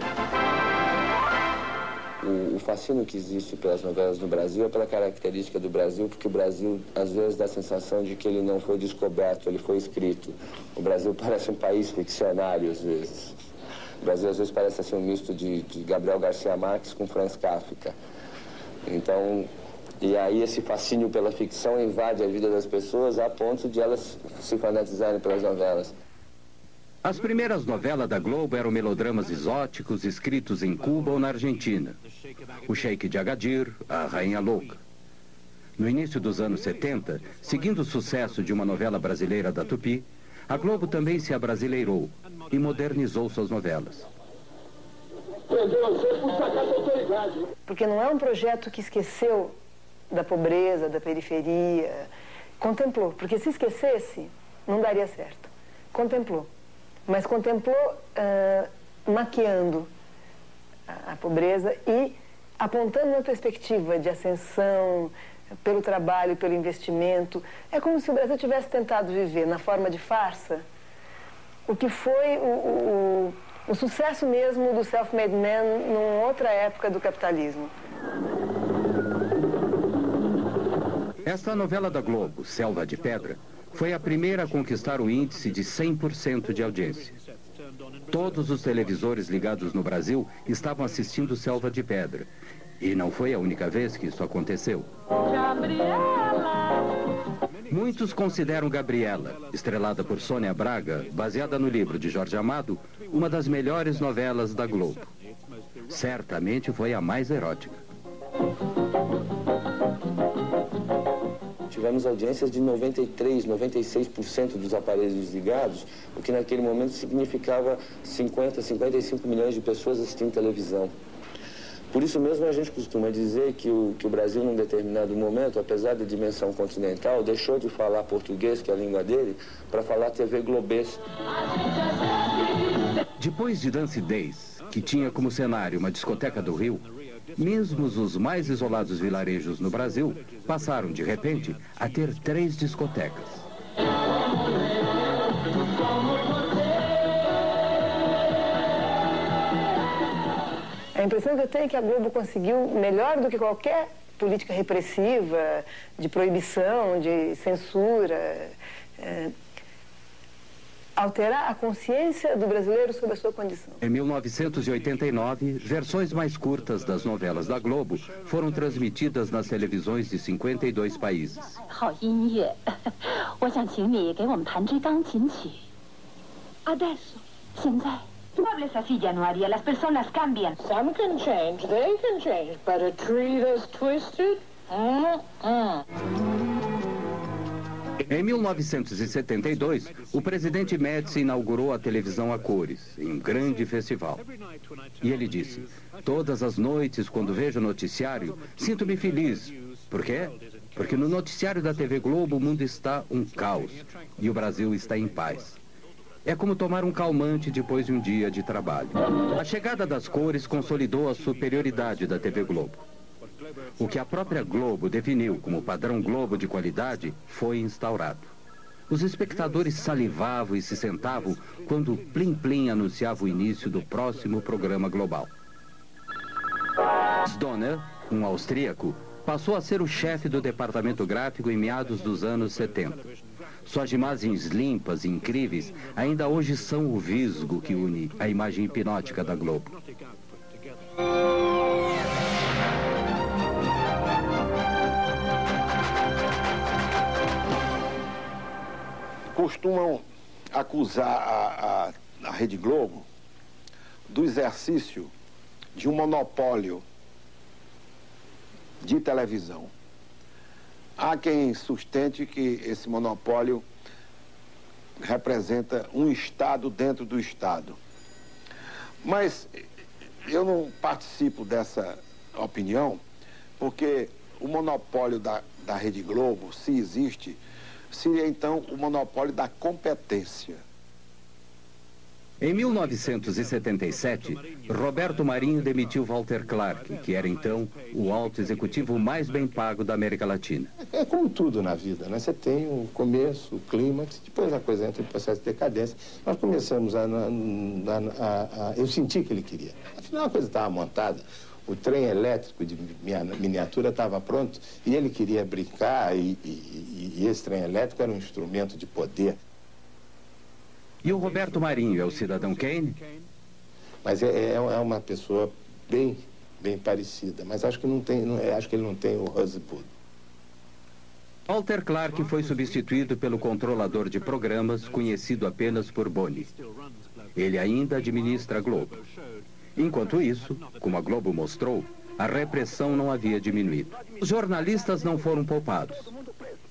O fascínio que existe pelas novelas no Brasil é pela característica do Brasil, porque o Brasil, às vezes, dá a sensação de que ele não foi descoberto, ele foi escrito. O Brasil parece um país ficcionário, às vezes. O Brasil, às vezes, parece assim, um misto de Gabriel Garcia Marques com Franz Kafka. Então, e aí esse fascínio pela ficção invade a vida das pessoas a ponto de elas se fanatizarem pelas novelas. As primeiras novelas da Globo eram melodramas exóticos escritos em Cuba ou na Argentina. O Sheik de Agadir, a Rainha Louca. No início dos anos 70, seguindo o sucesso de uma novela brasileira da Tupi, a Globo também se abrasileirou e modernizou suas novelas. Porque não é um projeto que esqueceu da pobreza, da periferia. Contemplou, porque se esquecesse, não daria certo. Contemplou. Mas contemplou maquiando a pobreza e apontando uma perspectiva de ascensão pelo trabalho, pelo investimento. É como se o Brasil tivesse tentado viver na forma de farsa o que foi o sucesso mesmo do self-made man numa outra época do capitalismo. Esta novela da Globo, Selva de Pedra, foi a primeira a conquistar o índice de 100% de audiência. Todos os televisores ligados no Brasil estavam assistindo Selva de Pedra. E não foi a única vez que isso aconteceu. Muitos consideram Gabriela, estrelada por Sônia Braga, baseada no livro de Jorge Amado, uma das melhores novelas da Globo. Certamente foi a mais erótica. Tivemos audiências de 93%, 96% dos aparelhos desligados, o que naquele momento significava 50, 55 milhões de pessoas assistindo televisão. Por isso mesmo a gente costuma dizer que o Brasil, num determinado momento, apesar da dimensão continental, deixou de falar português, que é a língua dele, para falar TV globês. Depois de Dance Days, que tinha como cenário uma discoteca do Rio, mesmo os mais isolados vilarejos no Brasil passaram, de repente, a ter 3 discotecas. A impressão que eu tenho é que a Globo conseguiu, melhor do que qualquer política repressiva, de proibição, de censura, alterar a consciência do brasileiro sobre a sua condição. Em 1989, versões mais curtas das novelas da Globo foram transmitidas nas televisões de 52 países. Muebles así ya no haría. Las personas cambian. Some can change, they can change, but a tree that's twisted? Em 1972, o presidente Médici inaugurou a televisão a cores, em um grande festival. E ele disse: todas as noites, quando vejo o noticiário, sinto-me feliz. Por quê? Porque no noticiário da TV Globo o mundo está um caos e o Brasil está em paz. É como tomar um calmante depois de um dia de trabalho. A chegada das cores consolidou a superioridade da TV Globo. O que a própria Globo definiu como padrão Globo de qualidade foi instaurado. Os espectadores salivavam e se sentavam quando o Plim Plim anunciava o início do próximo programa global. Stoner, um austríaco, passou a ser o chefe do departamento gráfico em meados dos anos 70. Suas imagens limpas e incríveis ainda hoje são o visgo que une a imagem hipnótica da Globo. Costumam acusar a Rede Globo do exercício de um monopólio de televisão. Há quem sustente que esse monopólio representa um Estado dentro do Estado. Mas eu não participo dessa opinião, porque o monopólio da Rede Globo, se existe, seria então o monopólio da competência. Em 1977, Roberto Marinho demitiu Walter Clark, que era então o alto executivo mais bem pago da América Latina. É como tudo na vida, né? Você tem o começo, o clímax, depois a coisa entra em processo de decadência. Nós começamos eu senti que ele queria. Afinal, a coisa estava montada. O trem elétrico de miniatura estava pronto e ele queria brincar e esse trem elétrico era um instrumento de poder. E o Roberto Marinho é o cidadão Kane? Mas é uma pessoa bem parecida, mas acho que acho que ele não tem o Rosebud. Walter Clark foi substituído pelo controlador de programas, conhecido apenas por Boni. Ele ainda administra a Globo. Enquanto isso, como a Globo mostrou, a repressão não havia diminuído. Os jornalistas não foram poupados.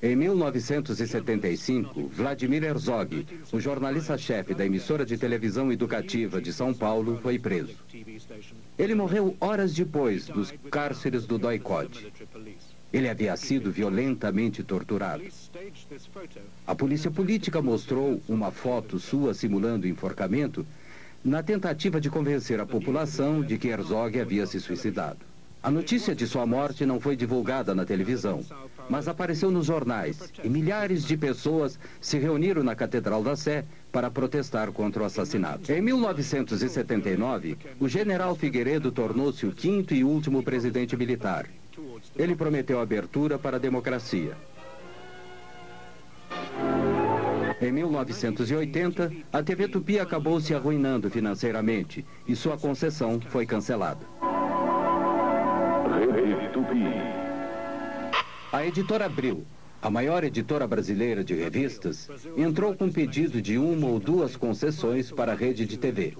Em 1975, Vladimir Herzog, o jornalista-chefe da emissora de televisão educativa de São Paulo, foi preso. Ele morreu horas depois dos cárceres do Doicode. Ele havia sido violentamente torturado. A polícia política mostrou uma foto sua simulando enforcamento na tentativa de convencer a população de que Herzog havia se suicidado. A notícia de sua morte não foi divulgada na televisão, mas apareceu nos jornais e milhares de pessoas se reuniram na Catedral da Sé para protestar contra o assassinato. Em 1979, o general Figueiredo tornou-se o 5º e último presidente militar. Ele prometeu abertura para a democracia. Em 1980, a TV Tupi acabou se arruinando financeiramente e sua concessão foi cancelada. Rede Tupi. A editora Abril, a maior editora brasileira de revistas, entrou com pedido de 1 ou 2 concessões para a rede de TV.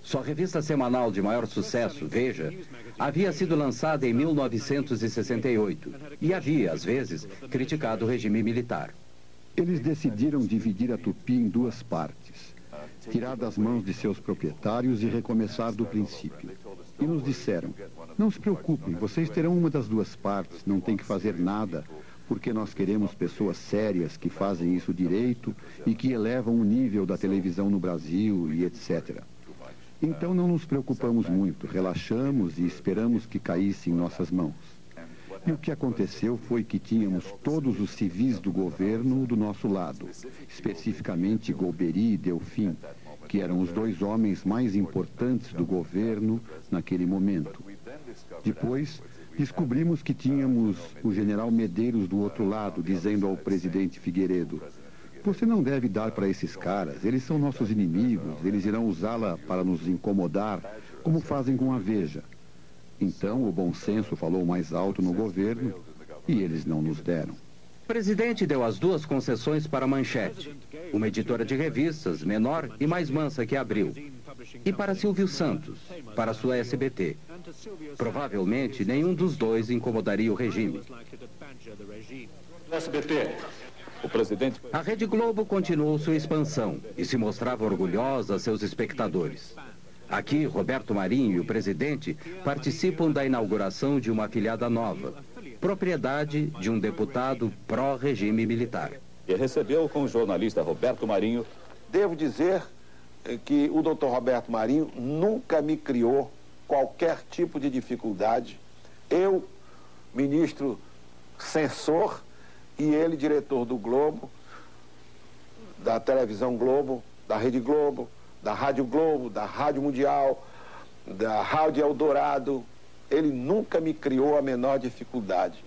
Sua revista semanal de maior sucesso, Veja, havia sido lançada em 1968 e havia, às vezes, criticado o regime militar. Eles decidiram dividir a Tupi em 2 partes, tirar das mãos de seus proprietários e recomeçar do princípio. E nos disseram: não se preocupem, vocês terão uma das 2 partes, não tem que fazer nada, porque nós queremos pessoas sérias que fazem isso direito e que elevam o nível da televisão no Brasil e etc. Então não nos preocupamos muito, relaxamos e esperamos que caísse em nossas mãos. E o que aconteceu foi que tínhamos todos os civis do governo do nosso lado, especificamente Golbery e Delfim, que eram os dois homens mais importantes do governo naquele momento. Depois, descobrimos que tínhamos o general Medeiros do outro lado, dizendo ao presidente Figueiredo: "Você não deve dar para esses caras, eles são nossos inimigos, eles irão usá-la para nos incomodar, como fazem com a Veja." Então, o bom senso falou mais alto no governo e eles não nos deram. O presidente deu as duas concessões para a Manchete, uma editora de revistas menor e mais mansa que a Abril, e para Silvio Santos, para sua SBT. Provavelmente, nenhum dos dois incomodaria o regime. SBT. O presidente... A Rede Globo continuou sua expansão e se mostrava orgulhosa a seus espectadores. Aqui, Roberto Marinho e o presidente participam da inauguração de uma afiliada nova, propriedade de um deputado pró-regime militar. E recebeu com o jornalista Roberto Marinho. Devo dizer que o doutor Roberto Marinho nunca me criou qualquer tipo de dificuldade. Eu, ministro censor, e ele, diretor do Globo, da televisão Globo, da Rede Globo, da Rádio Globo, da Rádio Mundial, da Rádio Eldorado. Ele nunca me criou a menor dificuldade.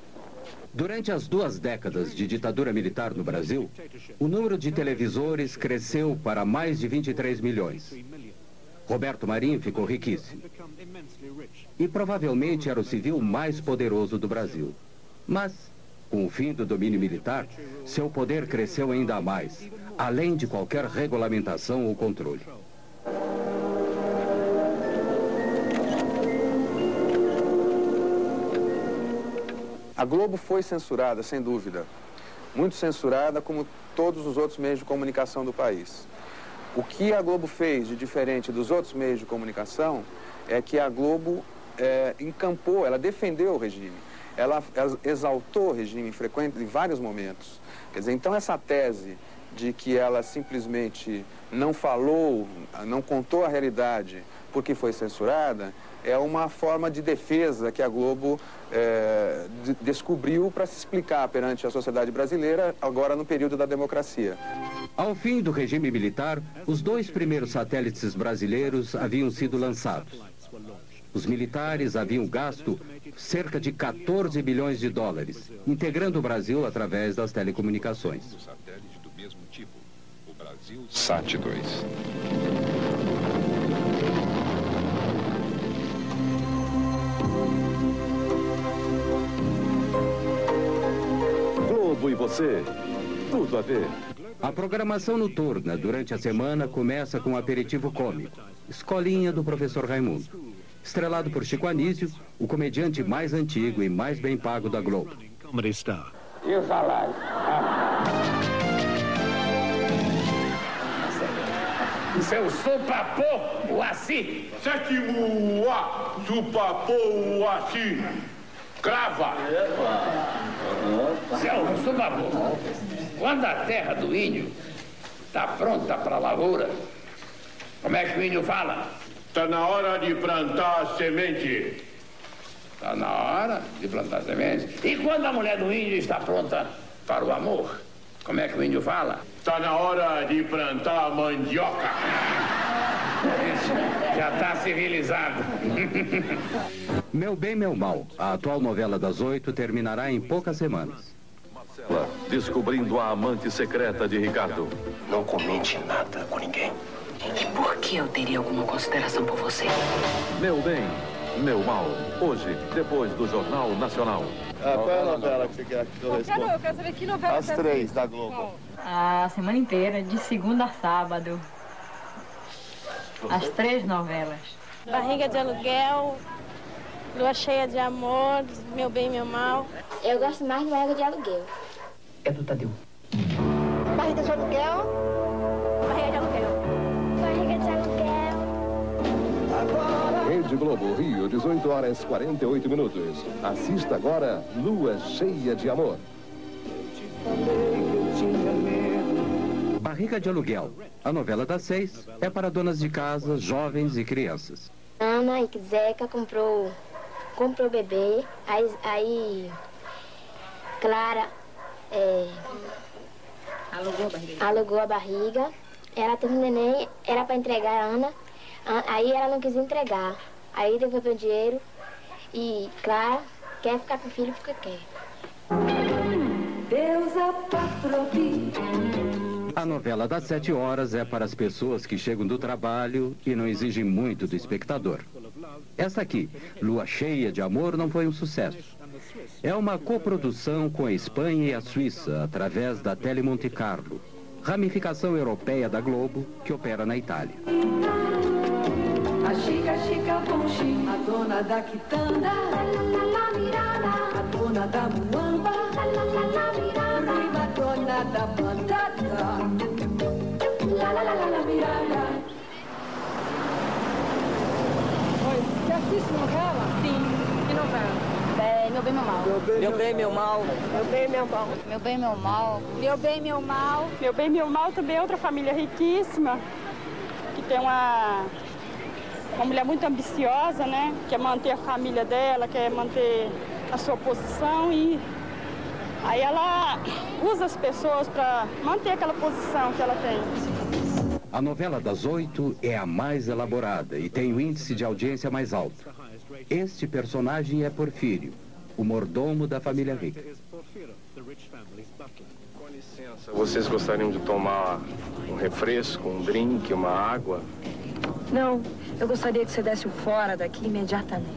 Durante as 2 décadas de ditadura militar no Brasil, o número de televisores cresceu para mais de 23 milhões. Roberto Marinho ficou riquíssimo. E provavelmente era o civil mais poderoso do Brasil. Mas, com o fim do domínio militar, seu poder cresceu ainda mais, além de qualquer regulamentação ou controle. A Globo foi censurada, sem dúvida. Muito censurada, como todos os outros meios de comunicação do país. O que a Globo fez de diferente dos outros meios de comunicação é que a Globo encampou, ela defendeu o regime. Ela exaltou o regime em vários momentos. Quer dizer, então essa tese de que ela simplesmente não falou, não contou a realidade porque foi censurada, é uma forma de defesa que a Globo descobriu para se explicar perante a sociedade brasileira, agora no período da democracia. Ao fim do regime militar, os 2 primeiros satélites brasileiros haviam sido lançados. Os militares haviam gasto cerca de 14 bilhões de dólares, integrando o Brasil através das telecomunicações. Satélite do mesmo tipo, o Brasil Sat-2. Globo e você, tudo a ver. A programação noturna durante a semana começa com um aperitivo cômico, Escolinha do Professor Raimundo. Estrelado por Chico Anísio, o comediante mais antigo e mais bem pago da Globo. E o salário? Seu supapô, o Assi. Sétimo A, supapô, o Assi. Crava. Seu supapô, quando a terra do índio está pronta para a lavoura, como é que o índio fala? Está na hora de plantar a semente. Está na hora de plantar a semente. E quando a mulher do índio está pronta para o amor, como é que o índio fala? Está na hora de plantar a mandioca. Já está civilizado. Meu Bem, Meu Mal, a atual novela das 8, terminará em poucas semanas. Marcela, descobrindo a amante secreta de Ricardo. Não comente nada com ninguém. E por que eu teria alguma consideração por você? Meu Bem, Meu Mal. Hoje, depois do Jornal Nacional. Qual é a novela que você quer que eu responda? Eu quero saber que novela As 3 da Globo. A semana inteira, de segunda a sábado. As 3 novelas. Barriga de Aluguel, Lua Cheia de Amor, Meu Bem, Meu Mal. Eu gosto mais de Barriga de Aluguel. É do Tadeu. Barriga de Aluguel. Barriga de Aluguel. Barriga de Aluguel. Rede Globo, Rio, 18 horas 48 minutos. Assista agora Lua Cheia de Amor. Barriga de Aluguel, a novela das 6, é para donas de casa, jovens e crianças. Ana e Zeca comprou o bebê, aí Clara alugou a barriga. Ela teve um neném, era para entregar a Ana, aí ela não quis entregar. Aí devolveu o dinheiro e Clara quer ficar com o filho porque quer. Deus a novela das 7 horas é para as pessoas que chegam do trabalho e não exigem muito do espectador. Esta aqui, Lua Cheia de Amor, não foi um sucesso. É uma coprodução com a Espanha e a Suíça, através da Tele Monte Carlo, ramificação europeia da Globo, que opera na Itália. A Chica, Chica Bonchi, a dona da quitanda, a dona da muamba, a dona da batata, mirada. Oi, você assiste novela? Sim, que novela? Meu Bem, Meu Mal. Meu Bem, Meu Mal. Meu Bem, Meu Mal. Meu Bem, Meu Mal. Meu Bem, Meu Mal. Meu Bem, Meu Mal também é outra família riquíssima, que tem uma mulher muito ambiciosa, né? Quer manter a família dela, quer manter a sua posição e aí ela usa as pessoas para manter aquela posição que ela tem. A novela das 8 é a mais elaborada e tem o índice de audiência mais alto. Este personagem é Porfírio, o mordomo da família rica. Com licença, vocês gostariam de tomar um refresco, um drink, uma água? Não, eu gostaria que você desse o fora daqui imediatamente.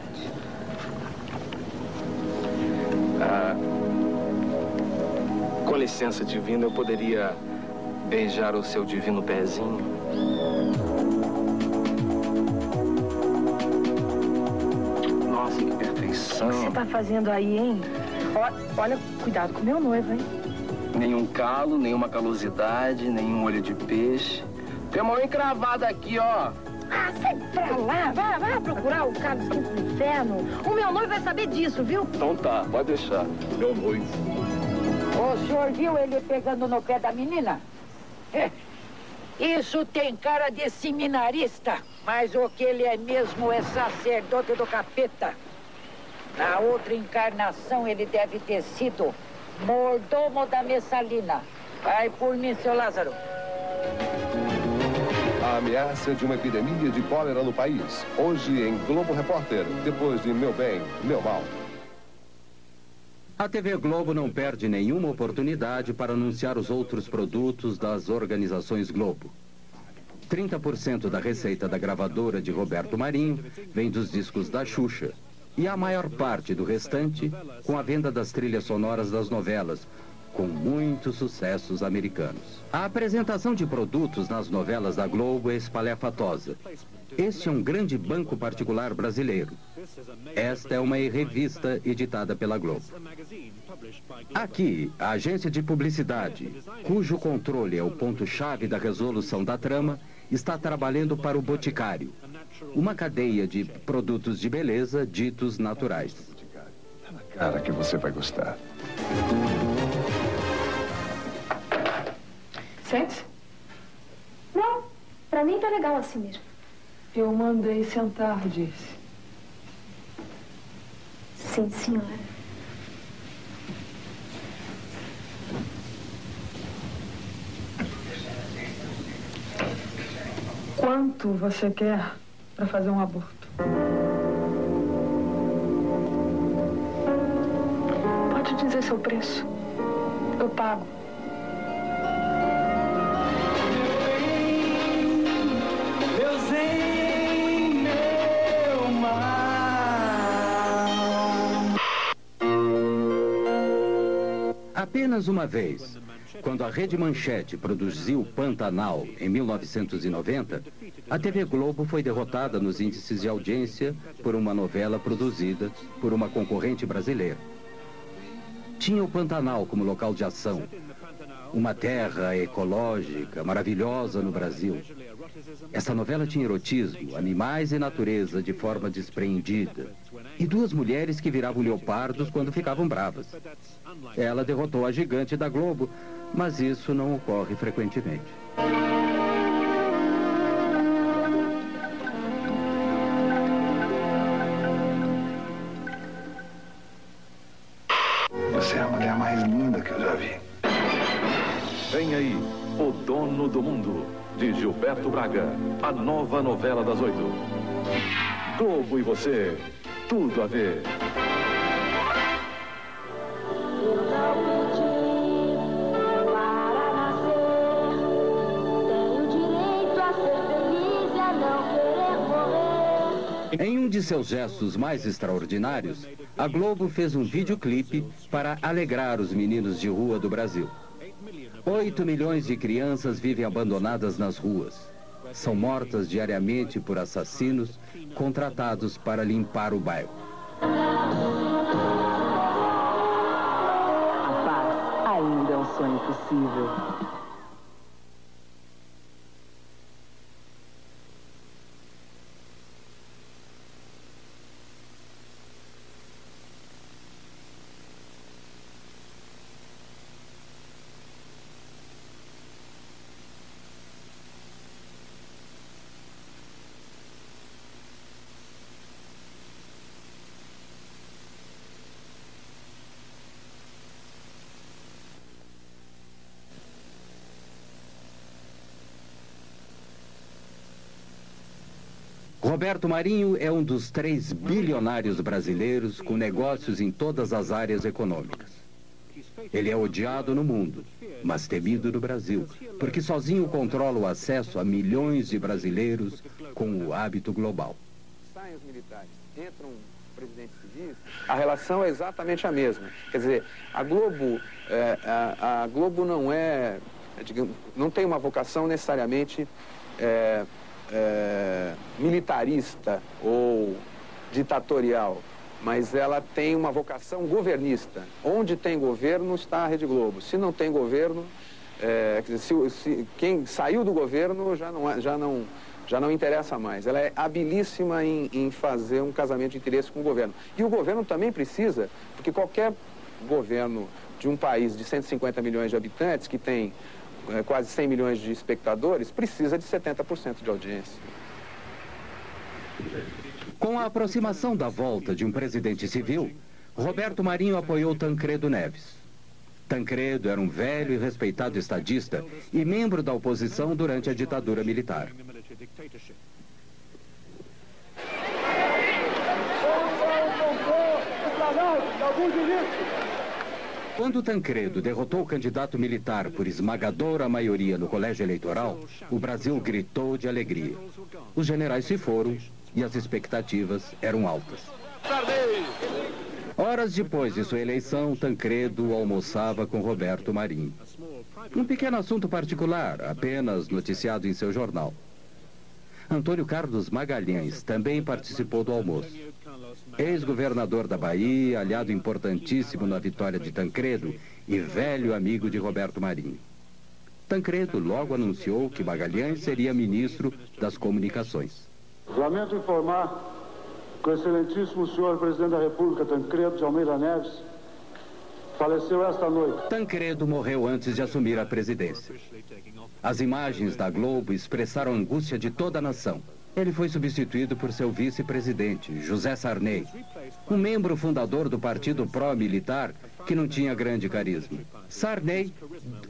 Com licença, divino, eu poderia beijar o seu divino pezinho? Nossa, que perfeição. O que você tá fazendo aí, hein? Olha, cuidado com o meu noivo, hein? Nenhum calo, nenhuma calosidade, nenhum olho de peixe. Tem uma unha encravada aqui, ó. Ah, sai pra lá. Vai procurar o cara do inferno. O meu noivo vai saber disso, viu? Então tá, pode deixar. Meu noivo. O senhor viu ele pegando no pé da menina? Isso tem cara de seminarista, mas o que ele é mesmo é sacerdote do capeta. Na outra encarnação ele deve ter sido mordomo da Messalina. Vai por mim, seu Lázaro. A ameaça de uma epidemia de cólera no país. Hoje em Globo Repórter, depois de Meu Bem, Meu Mal. A TV Globo não perde nenhuma oportunidade para anunciar os outros produtos das organizações Globo. 30% da receita da gravadora de Roberto Marinho vem dos discos da Xuxa. E a maior parte do restante com a venda das trilhas sonoras das novelas, com muitos sucessos americanos. A apresentação de produtos nas novelas da Globo é espalhafatosa. Este é um grande banco particular brasileiro. Esta é uma revista editada pela Globo. Aqui, a agência de publicidade, cujo controle é o ponto-chave da resolução da trama, está trabalhando para o Boticário, uma cadeia de produtos de beleza ditos naturais. Cara, que você vai gostar. Sente-se. Não, pra mim tá legal assim mesmo. Eu mandei sentar, disse. Sim, senhora. Quanto você quer para fazer um aborto? Pode dizer seu preço. Eu pago. Meu zen, meu mal. Apenas uma vez, quando a Rede Manchete produziu Pantanal em 1990, a TV Globo foi derrotada nos índices de audiência por uma novela produzida por uma concorrente brasileira. Tinha o Pantanal como local de ação, uma terra ecológica maravilhosa no Brasil. Essa novela tinha erotismo, animais e natureza de forma despreendida, e duas mulheres que viravam leopardos quando ficavam bravas. Ela derrotou a gigante da Globo, mas isso não ocorre frequentemente. Vem aí, O Dono do Mundo, de Gilberto Braga. A nova novela das 8. Globo e você, tudo a ver. Em um de seus gestos mais extraordinários, a Globo fez um videoclipe para alegrar os meninos de rua do Brasil. 8 milhões de crianças vivem abandonadas nas ruas. São mortas diariamente por assassinos contratados para limpar o bairro. A paz ainda é um sonho possível. Roberto Marinho é um dos 3 bilionários brasileiros com negócios em todas as áreas econômicas. Ele é odiado no mundo, mas temido no Brasil, porque sozinho controla o acesso a milhões de brasileiros com o hábito global. Saem os militares, entram presidentes civis, a relação é exatamente a mesma. Quer dizer, a Globo não é, digamos, não tem uma vocação necessariamente militarista ou ditatorial, mas ela tem uma vocação governista. Onde tem governo está a Rede Globo. Se não tem governo, quer dizer, quem saiu do governo já não interessa mais. Ela é habilíssima em fazer um casamento de interesse com o governo. E o governo também precisa, porque qualquer governo de um país de 150 milhões de habitantes, que tem quase 100 milhões de espectadores, precisa de 70% de audiência. Com a aproximação da volta de um presidente civil, Roberto Marinho apoiou Tancredo Neves. Tancredo era um velho e respeitado estadista e membro da oposição durante a ditadura militar. Quando Tancredo derrotou o candidato militar por esmagadora maioria no colégio eleitoral, o Brasil gritou de alegria. Os generais se foram e as expectativas eram altas. Horas depois de sua eleição, Tancredo almoçava com Roberto Marinho. Um pequeno assunto particular, apenas noticiado em seu jornal. Antônio Carlos Magalhães também participou do almoço. Ex-governador da Bahia, aliado importantíssimo na vitória de Tancredo e velho amigo de Roberto Marinho. Tancredo logo anunciou que Magalhães seria ministro das Comunicações. Lamento informar que o excelentíssimo senhor presidente da República, Tancredo de Almeida Neves, faleceu esta noite. Tancredo morreu antes de assumir a presidência. As imagens da Globo expressaram a angústia de toda a nação. Ele foi substituído por seu vice-presidente, José Sarney, um membro fundador do partido pró-militar que não tinha grande carisma. Sarney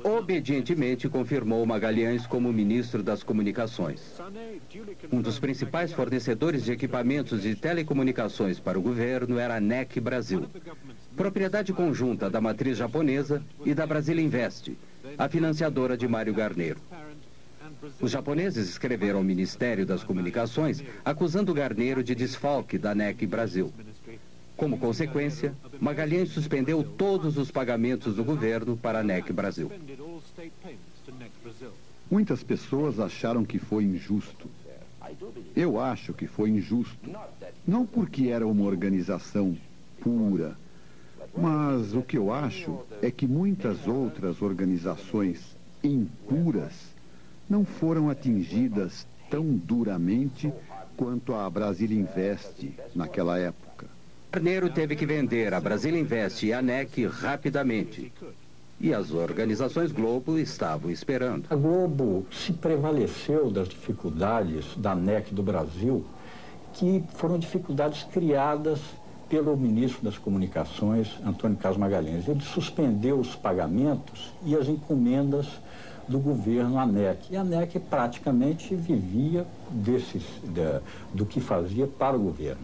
obedientemente confirmou Magalhães como ministro das Comunicações. Um dos principais fornecedores de equipamentos de telecomunicações para o governo era a NEC Brasil, propriedade conjunta da matriz japonesa e da Brasília Invest, a financiadora de Mário Garneiro. Os japoneses escreveram ao Ministério das Comunicações acusando Garneiro de desfalque da NEC Brasil. Como consequência, Magalhães suspendeu todos os pagamentos do governo para a NEC Brasil. Muitas pessoas acharam que foi injusto. Eu acho que foi injusto. Não porque era uma organização pura, mas o que eu acho é que muitas outras organizações impuras não foram atingidas tão duramente quanto a Brasília Invest naquela época. Garneiro teve que vender a Brasília Invest e a NEC rapidamente. E as organizações Globo estavam esperando. A Globo se prevaleceu das dificuldades da NEC do Brasil, que foram dificuldades criadas pelo ministro das Comunicações, Antônio Carlos Magalhães. Ele suspendeu os pagamentos e as encomendas do governo ANEC. E a ANEC praticamente vivia do que fazia para o governo.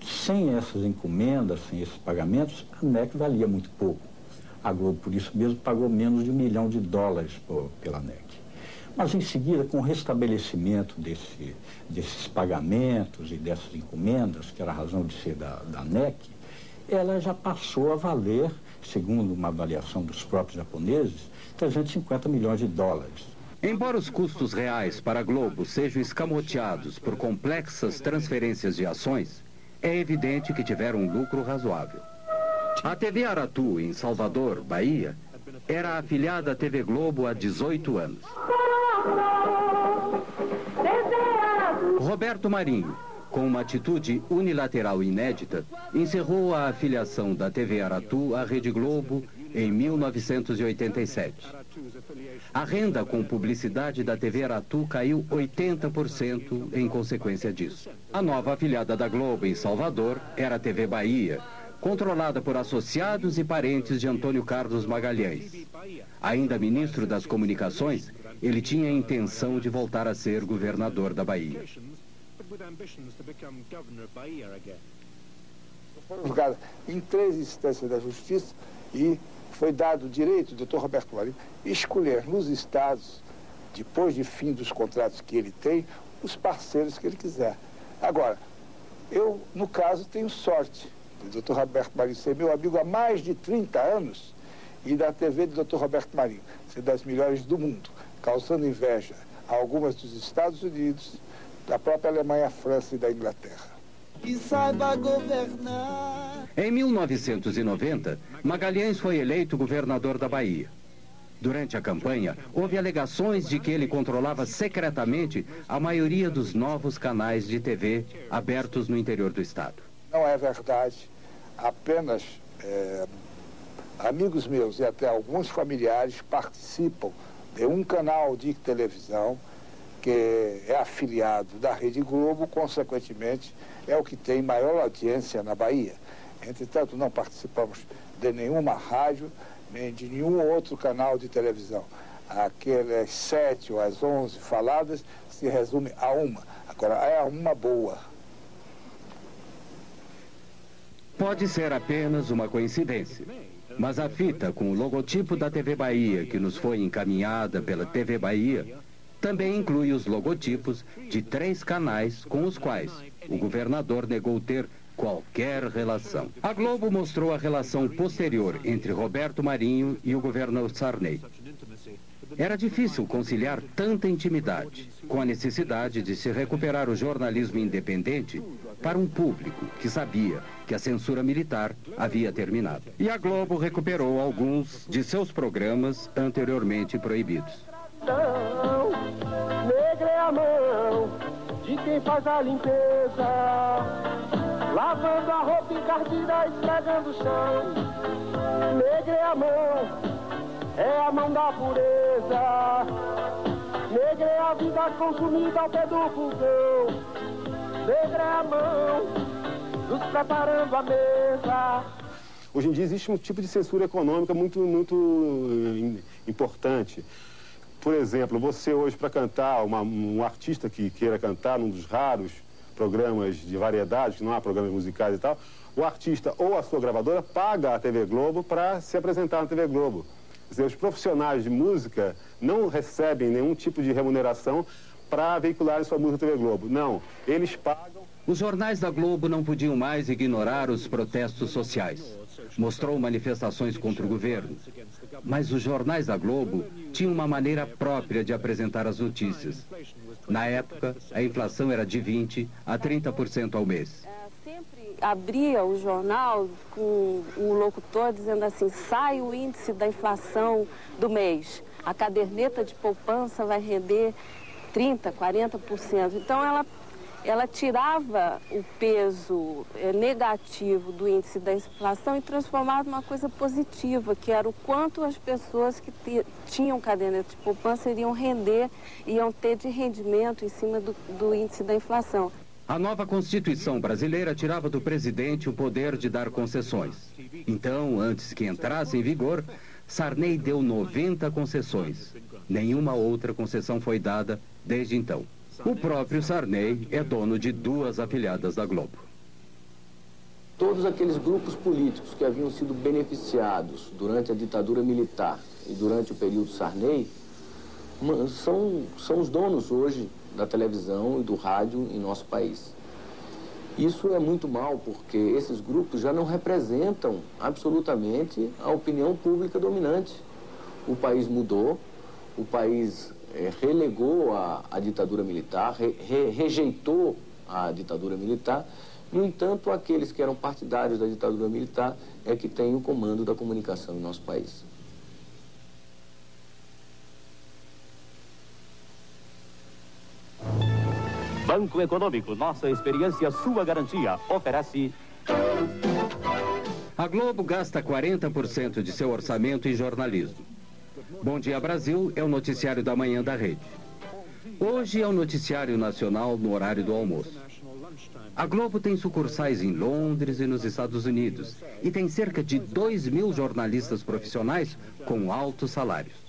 Sem essas encomendas, sem esses pagamentos, a ANEC valia muito pouco. A Globo, por isso mesmo, pagou menos de $1 milhão pela ANEC. Mas, em seguida, com o restabelecimento desses pagamentos e dessas encomendas, que era a razão de ser da ANEC, ela já passou a valer, segundo uma avaliação dos próprios japoneses, $350 milhões. Embora os custos reais para a Globo sejam escamoteados por complexas transferências de ações, é evidente que tiveram um lucro razoável. A TV Aratu, em Salvador, Bahia, era afiliada à TV Globo há 18 anos. Roberto Marinho, com uma atitude unilateral inédita, encerrou a afiliação da TV Aratu à Rede Globo em 1987. A renda com publicidade da TV Aratu caiu 80% em consequência disso. A nova afiliada da Globo em Salvador era a TV Bahia, controlada por associados e parentes de Antônio Carlos Magalhães. Ainda ministro das Comunicações, ele tinha a intenção de voltar a ser governador da Bahia. Foi julgado em 3 instâncias da Justiça e foi dado o direito ao Dr. Roberto Marinho escolher nos estados, depois de fim dos contratos que ele tem, os parceiros que ele quiser. Agora, eu, no caso, tenho sorte do Dr. Roberto Marinho ser meu amigo há mais de 30 anos e da TV do Dr. Roberto Marinho ser das melhores do mundo, causando inveja a algumas dos Estados Unidos, da própria Alemanha, França e da Inglaterra. Que saiba governar. Em 1990, Magalhães foi eleito governador da Bahia. Durante a campanha, houve alegações de que ele controlava secretamente a maioria dos novos canais de TV abertos no interior do estado. Não é verdade. Apenas amigos meus e até alguns familiares participam de um canal de televisão que é afiliado da Rede Globo, consequentemente, é o que tem maior audiência na Bahia. Entretanto, não participamos de nenhuma rádio, nem de nenhum outro canal de televisão. Aquelas 7 ou as 11 faladas se resume a uma. Agora, é uma boa. Pode ser apenas uma coincidência, mas a fita com o logotipo da TV Bahia, que nos foi encaminhada pela TV Bahia, também inclui os logotipos de 3 canais com os quais o governador negou ter qualquer relação. A Globo mostrou a relação posterior entre Roberto Marinho e o governador Sarney. Era difícil conciliar tanta intimidade com a necessidade de se recuperar o jornalismo independente para um público que sabia que a censura militar havia terminado. E a Globo recuperou alguns de seus programas anteriormente proibidos. Negra é a mão de quem faz a limpeza, lavando a roupa encardida, esfregando o chão. Negra é a mão da pureza. Negra é a vida consumida ao pé do fogão. Negra é a mão nos preparando a mesa. Hoje em dia existe um tipo de censura econômica muito importante. Por exemplo, você hoje para cantar, um artista que queira cantar num dos raros programas de variedade, que não há programas musicais e tal, o artista ou a sua gravadora paga a TV Globo para se apresentar na TV Globo. Quer dizer, os profissionais de música não recebem nenhum tipo de remuneração para veicularem sua música na TV Globo. Não, eles pagam. Os jornais da Globo não podiam mais ignorar os protestos sociais. Mostrou manifestações contra o governo. Mas os jornais da Globo tinham uma maneira própria de apresentar as notícias. Na época, a inflação era de 20% a 30% ao mês. Sempre abria o jornal com um locutor dizendo assim: sai o índice da inflação do mês. A caderneta de poupança vai render 30%, 40%. Então, ela tirava o peso negativo do índice da inflação e transformava numa coisa positiva, que era o quanto as pessoas que tinham caderneta de poupança iam ter de rendimento em cima do índice da inflação. A nova Constituição brasileira tirava do presidente o poder de dar concessões. Então, antes que entrasse em vigor, Sarney deu 90 concessões. Nenhuma outra concessão foi dada desde então. O próprio Sarney é dono de 2 afiliadas da Globo. Todos aqueles grupos políticos que haviam sido beneficiados durante a ditadura militar e durante o período Sarney são os donos hoje da televisão e do rádio em nosso país. Isso é muito mal, porque esses grupos já não representam absolutamente a opinião pública dominante. O país mudou, o país relegou a ditadura militar, rejeitou a ditadura militar. No entanto, aqueles que eram partidários da ditadura militar é que têm o comando da comunicação em nosso país. Banco Econômico, nossa experiência, sua garantia, oferece... A Globo gasta 40% de seu orçamento em jornalismo. Bom Dia Brasil é o noticiário da manhã da rede. Hoje é o noticiário nacional no horário do almoço. A Globo tem sucursais em Londres e nos Estados Unidos e tem cerca de 2.000 jornalistas profissionais com altos salários.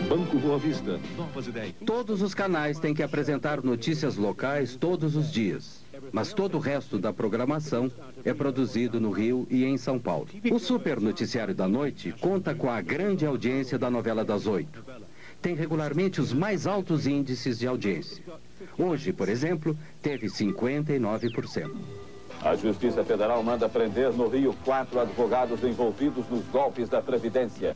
Banco Boa Vista, novas ideias. Todos os canais têm que apresentar notícias locais todos os dias, mas todo o resto da programação é produzido no Rio e em São Paulo. O Super Noticiário da Noite conta com a grande audiência da novela das 8. Tem regularmente os mais altos índices de audiência. Hoje, por exemplo, teve 59%. A Justiça Federal manda prender no Rio 4 advogados envolvidos nos golpes da Previdência.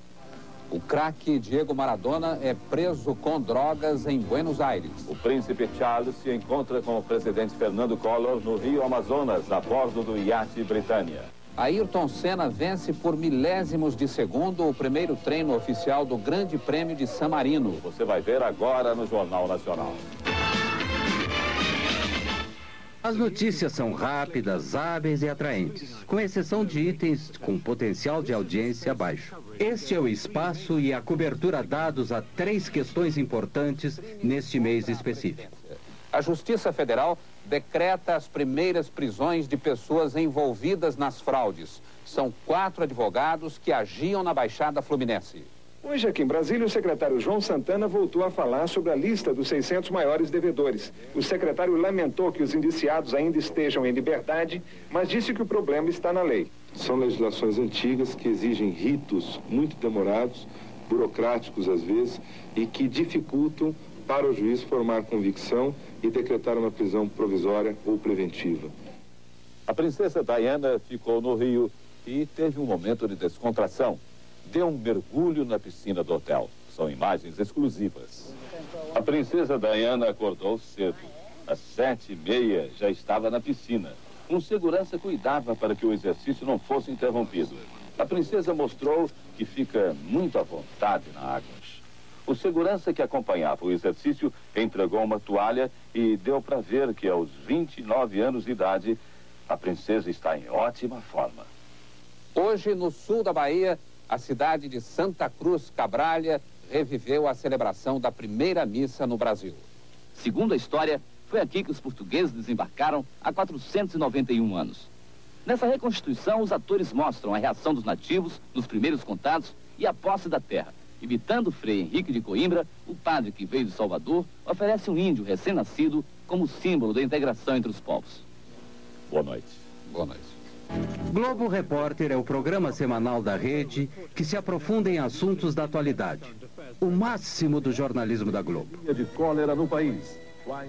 O craque Diego Maradona é preso com drogas em Buenos Aires. O príncipe Charles se encontra com o presidente Fernando Collor no Rio Amazonas, a bordo do iate Britânia. Ayrton Senna vence por milésimos de segundo o primeiro treino oficial do Grande Prêmio de San Marino. Você vai ver agora no Jornal Nacional. As notícias são rápidas, hábeis e atraentes, com exceção de itens com potencial de audiência baixo. Este é o espaço e a cobertura dados a 3 questões importantes neste mês específico. A Justiça Federal decreta as primeiras prisões de pessoas envolvidas nas fraudes. São 4 advogados que agiam na Baixada Fluminense. Hoje, aqui em Brasília, o secretário João Santana voltou a falar sobre a lista dos 600 maiores devedores. O secretário lamentou que os indiciados ainda estejam em liberdade, mas disse que o problema está na lei. São legislações antigas que exigem ritos muito demorados, burocráticos às vezes, e que dificultam para o juiz formar convicção e decretar uma prisão provisória ou preventiva. A princesa Diana ficou no Rio e teve um momento de descontração. Deu um mergulho na piscina do hotel. São imagens exclusivas. A princesa Diana acordou cedo. Às 7h30 já estava na piscina. Um segurança cuidava para que o exercício não fosse interrompido. A princesa mostrou que fica muito à vontade na água. O segurança que acompanhava o exercício entregou uma toalha e deu para ver que aos 29 anos de idade, a princesa está em ótima forma. Hoje, no sul da Bahia, a cidade de Santa Cruz Cabralha reviveu a celebração da primeira missa no Brasil. Segundo a história, foi aqui que os portugueses desembarcaram há 491 anos. Nessa reconstituição, os atores mostram a reação dos nativos nos primeiros contatos e a posse da terra. Imitando Frei Henrique de Coimbra, o padre que veio de Salvador oferece um índio recém-nascido como símbolo da integração entre os povos. Boa noite. Boa noite. Globo Repórter é o programa semanal da rede que se aprofunda em assuntos da atualidade. O máximo do jornalismo da Globo. De cólera no país.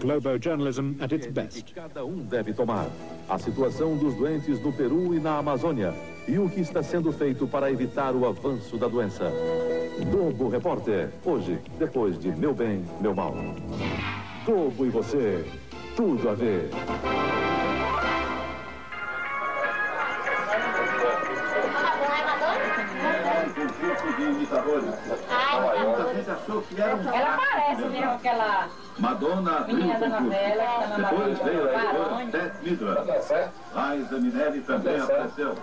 Globo journalism at its best. Cada um deve tomar. A situação dos doentes no Peru e na Amazônia. E o que está sendo feito para evitar o avanço da doença. Globo Repórter. Hoje, depois de Meu Bem, Meu Mal. Globo e você. Tudo a ver. Ela parece mesmo aquela Madonna menina da novela. Depois veio a editora Beth Midler. Liza Minelli também apareceu.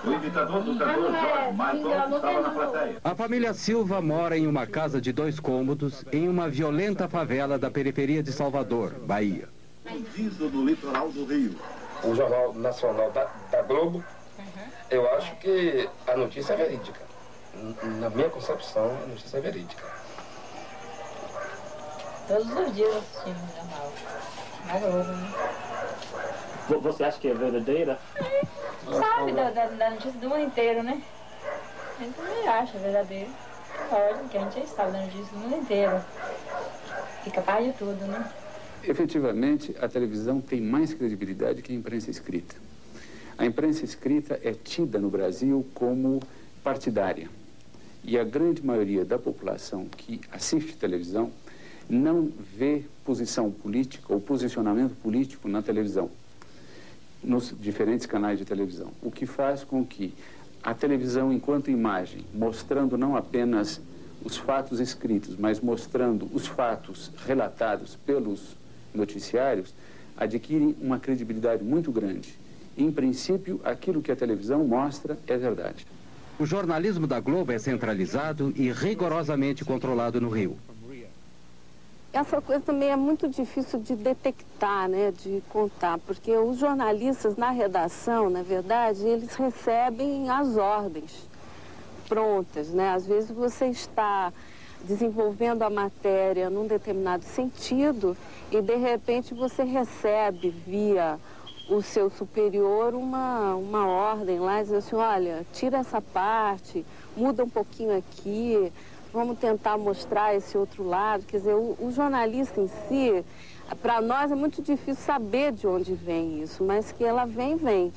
O imitador do cantor Jorge Michael estava na plateia. A família Silva mora em uma casa de 2 cômodos em uma violenta favela da periferia de Salvador, Bahia. Aviso no litoral do Rio. O Jornal Nacional da Globo, eu acho que a notícia é verídica. Na minha concepção, a notícia é verídica. Todos os dias assistimos o jornal. Na Globo, né? Você acha que é verdadeira? Sabe da notícia do mundo inteiro, né? A gente também acha verdadeiro. Lógico que a gente já sabe da notícia do mundo inteiro. E capaz de tudo, né? Efetivamente, a televisão tem mais credibilidade que a imprensa escrita. A imprensa escrita é tida no Brasil como partidária. E a grande maioria da população que assiste televisão não vê posição política ou posicionamento político na televisão, nos diferentes canais de televisão. O que faz com que a televisão, enquanto imagem, mostrando não apenas os fatos escritos, mas mostrando os fatos relatados pelos noticiários, adquirem uma credibilidade muito grande. Em princípio, aquilo que a televisão mostra é verdade. O jornalismo da Globo é centralizado e rigorosamente controlado no Rio. Essa coisa também é muito difícil de detectar, né, de contar, porque os jornalistas na redação, na verdade, eles recebem as ordens prontas, né? Às vezes você está desenvolvendo a matéria num determinado sentido e, de repente, você recebe via o seu superior uma ordem lá, diz assim, olha, tira essa parte, muda um pouquinho aqui, vamos tentar mostrar esse outro lado. Quer dizer, o jornalista em si, para nós é muito difícil saber de onde vem isso, mas que ela vem, vem.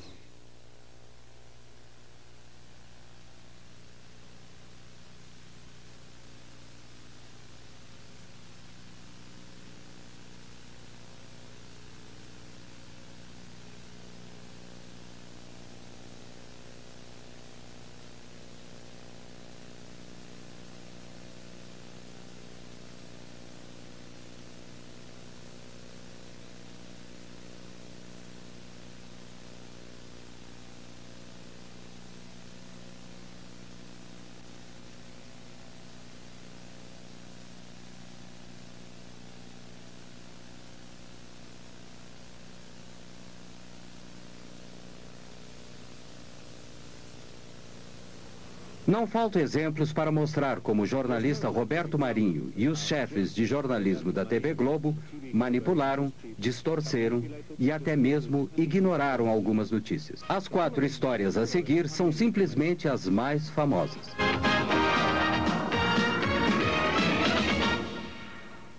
Não faltam exemplos para mostrar como o jornalista Roberto Marinho e os chefes de jornalismo da TV Globo manipularam, distorceram e até mesmo ignoraram algumas notícias. As 4 histórias a seguir são simplesmente as mais famosas.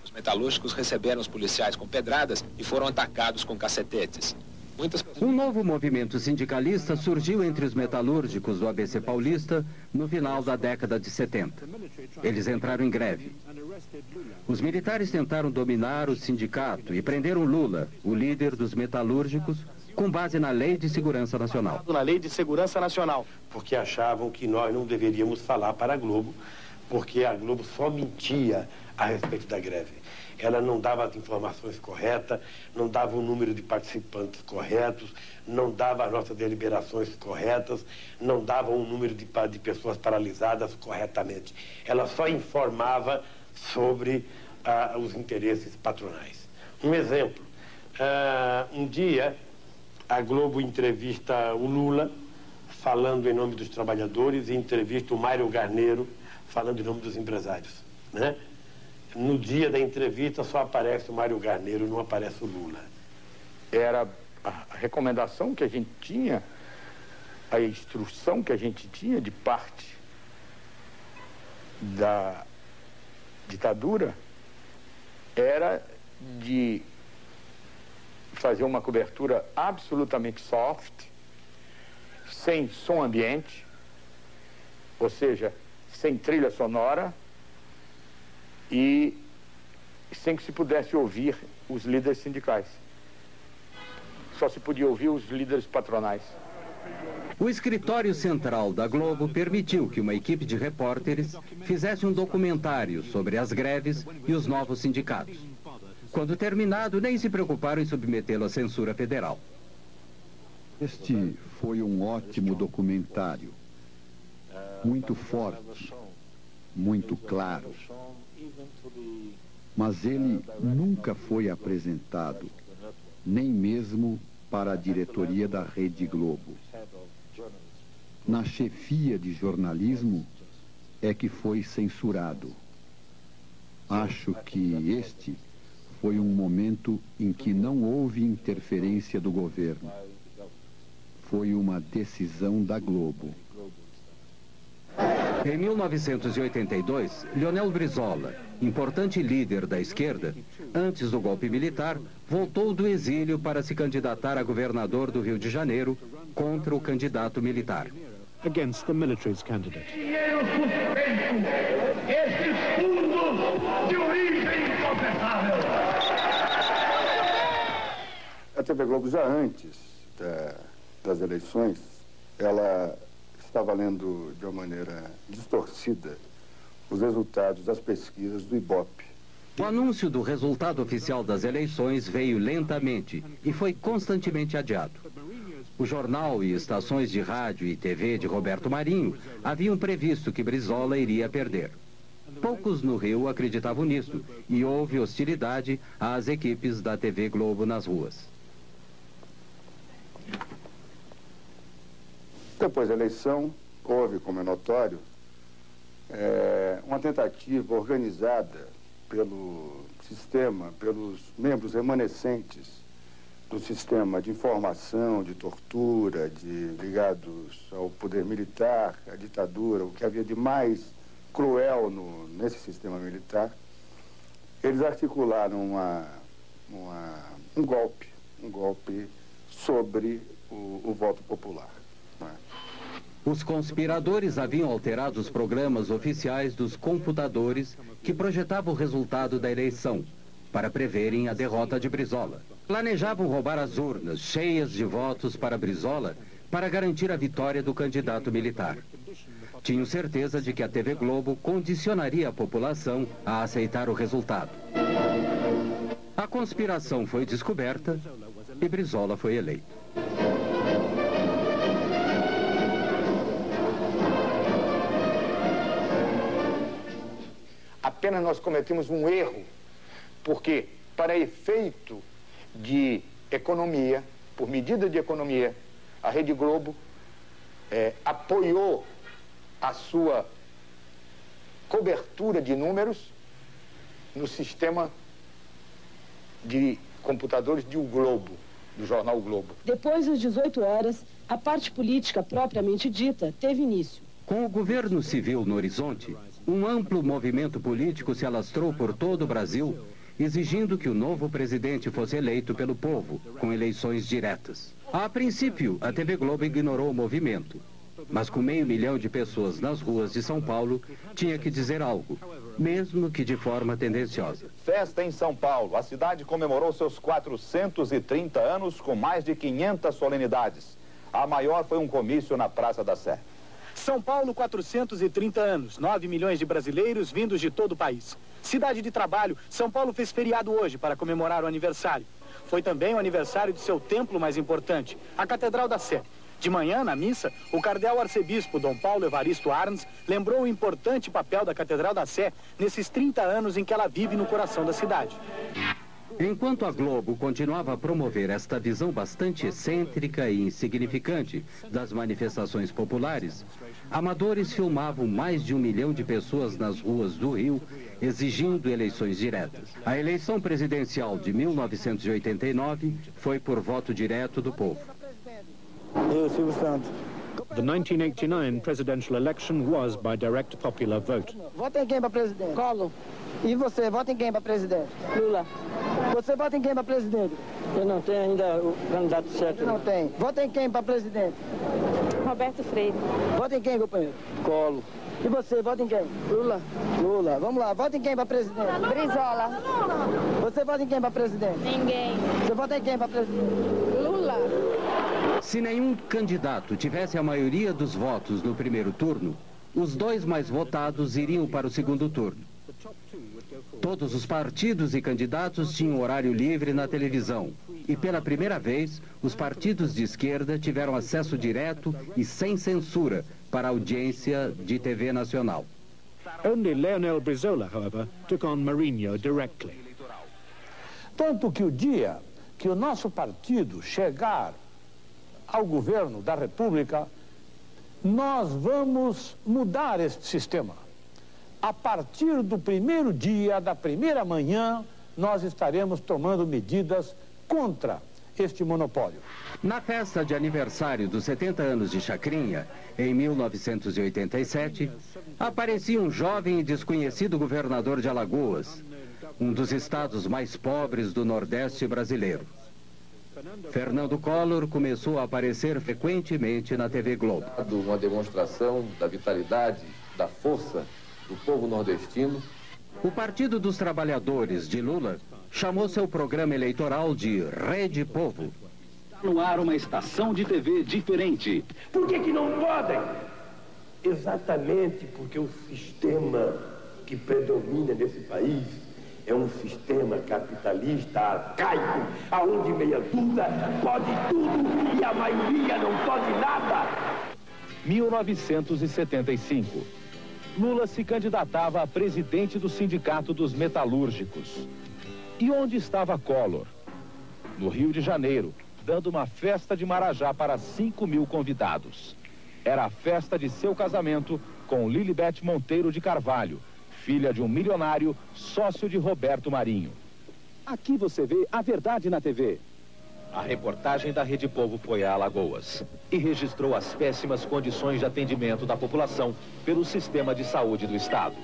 Os metalúrgicos receberam os policiais com pedradas e foram atacados com cacetetes. Um novo movimento sindicalista surgiu entre os metalúrgicos do ABC Paulista no final da década de 70. Eles entraram em greve. Os militares tentaram dominar o sindicato e prenderam Lula, o líder dos metalúrgicos, com base na Lei de Segurança Nacional. Na Lei de Segurança Nacional. Porque achavam que nós não deveríamos falar para a Globo, porque a Globo só mentia a respeito da greve. Ela não dava as informações corretas, não dava o número de participantes corretos, não dava as nossas deliberações corretas, não dava um número de pessoas paralisadas corretamente. Ela só informava sobre os interesses patronais. Um exemplo, um dia a Globo entrevista o Lula, falando em nome dos trabalhadores, e entrevista o Mário Garneiro, falando em nome dos empresários, né? No dia da entrevista só aparece o Mário Garneiro, não aparece o Lula. Era a recomendação que a gente tinha, a instrução que a gente tinha de parte da ditadura, era de fazer uma cobertura absolutamente soft, sem som ambiente, ou seja, sem trilha sonora, e sem que se pudesse ouvir os líderes sindicais. Só se podia ouvir os líderes patronais. O escritório central da Globo permitiu que uma equipe de repórteres fizesse um documentário sobre as greves e os novos sindicatos. Quando terminado, nem se preocuparam em submetê-lo à censura federal. Este foi um ótimo documentário, muito forte, muito claro. Mas ele nunca foi apresentado nem mesmo para a diretoria da Rede Globo. Na chefia de jornalismo é que foi censurado. Acho que este foi um momento em que não houve interferência do governo. Foi uma decisão da Globo. Em 1982, Leonel Brizola, importante líder da esquerda, antes do golpe militar, voltou do exílio para se candidatar a governador do Rio de Janeiro contra o candidato militar. Against the military's candidate. Dinheiro suspeito, esses fundos de origem incontestável. A TV Globo, já antes das eleições, ela estava lendo de uma maneira distorcida os resultados das pesquisas do Ibope. O anúncio do resultado oficial das eleições veio lentamente e foi constantemente adiado. O jornal e estações de rádio e TV de Roberto Marinho haviam previsto que Brizola iria perder. Poucos no Rio acreditavam nisso e houve hostilidade às equipes da TV Globo nas ruas. Depois da eleição, houve, como é notório, uma tentativa organizada pelo sistema, pelos membros remanescentes do sistema de informação, de tortura, ligados ao poder militar, à ditadura, o que havia de mais cruel nesse sistema militar. Eles articularam um golpe sobre o voto popular. Os conspiradores haviam alterado os programas oficiais dos computadores que projetavam o resultado da eleição, para preverem a derrota de Brizola. Planejavam roubar as urnas cheias de votos para Brizola para garantir a vitória do candidato militar. Tinham certeza de que a TV Globo condicionaria a população a aceitar o resultado. A conspiração foi descoberta e Brizola foi eleito. Apenas nós cometemos um erro, porque para efeito de economia, por medida de economia, a Rede Globo apoiou a sua cobertura de números no sistema de computadores de O Globo, do jornal O Globo. Depois das 18 horas, a parte política propriamente dita teve início. Com o governo civil no horizonte, um amplo movimento político se alastrou por todo o Brasil, exigindo que o novo presidente fosse eleito pelo povo, com eleições diretas. A princípio, a TV Globo ignorou o movimento, mas com 500 mil de pessoas nas ruas de São Paulo, tinha que dizer algo, mesmo que de forma tendenciosa. Festa em São Paulo. A cidade comemorou seus 430 anos com mais de 500 solenidades. A maior foi um comício na Praça da Sé. São Paulo, 430 anos, 9 milhões de brasileiros vindos de todo o país. Cidade de trabalho, São Paulo fez feriado hoje para comemorar o aniversário. Foi também o aniversário de seu templo mais importante, a Catedral da Sé. De manhã, na missa, o cardeal arcebispo Dom Paulo Evaristo Arns lembrou o importante papel da Catedral da Sé nesses 30 anos em que ela vive no coração da cidade. Enquanto a Globo continuava a promover esta visão bastante excêntrica e insignificante das manifestações populares, amadores filmavam mais de 1 milhão de pessoas nas ruas do Rio, exigindo eleições diretas. A eleição presidencial de 1989 foi por voto direto do povo. Eu, Silvio Santos. The 1989 presidential election was by direct popular vote. Vota em quem para presidente? Collor. E você, vota em quem para presidente? Lula. Você vota em quem para presidente? Eu não tenho ainda o candidato certo. Não tem. Vota em quem para presidente? Roberto Freire. Vota em quem, companheiro? Collor. E você, vota em quem? Lula. Lula. Vamos lá, vota em quem para presidente? Brizola. Você vota em quem para presidente? Ninguém. Você vota em quem para presidente? Lula. Se nenhum candidato tivesse a maioria dos votos no primeiro turno, os dois mais votados iriam para o segundo turno. Todos os partidos e candidatos tinham horário livre na televisão. E pela primeira vez, os partidos de esquerda tiveram acesso direto e sem censura para a audiência de TV nacional. Only Leonel Brizola, however, took on Marinho directly. Tanto que o dia que o nosso partido chegar ao governo da República, nós vamos mudar este sistema. A partir do primeiro dia, da primeira manhã, nós estaremos tomando medidas contra este monopólio. Na festa de aniversário dos 70 anos de Chacrinha, em 1987, aparecia um jovem e desconhecido governador de Alagoas, um dos estados mais pobres do Nordeste brasileiro. Fernando Collor começou a aparecer frequentemente na TV Globo. Uma demonstração da vitalidade, da força do povo nordestino. O Partido dos Trabalhadores de Lula chamou seu programa eleitoral de Rede Povo. No ar uma estação de TV diferente. Por que não podem? Exatamente porque o sistema que predomina nesse país é um sistema capitalista arcaico, aonde meia dúzia pode tudo e a maioria não pode nada. 1975. Lula se candidatava a presidente do Sindicato dos Metalúrgicos. E onde estava Collor? No Rio de Janeiro, dando uma festa de Marajá para 5.000 convidados. Era a festa de seu casamento com Lilibete Monteiro de Carvalho, filha de um milionário, sócio de Roberto Marinho. Aqui você vê a verdade na TV. A reportagem da Rede Povo foi a Alagoas e registrou as péssimas condições de atendimento da população pelo sistema de saúde do Estado.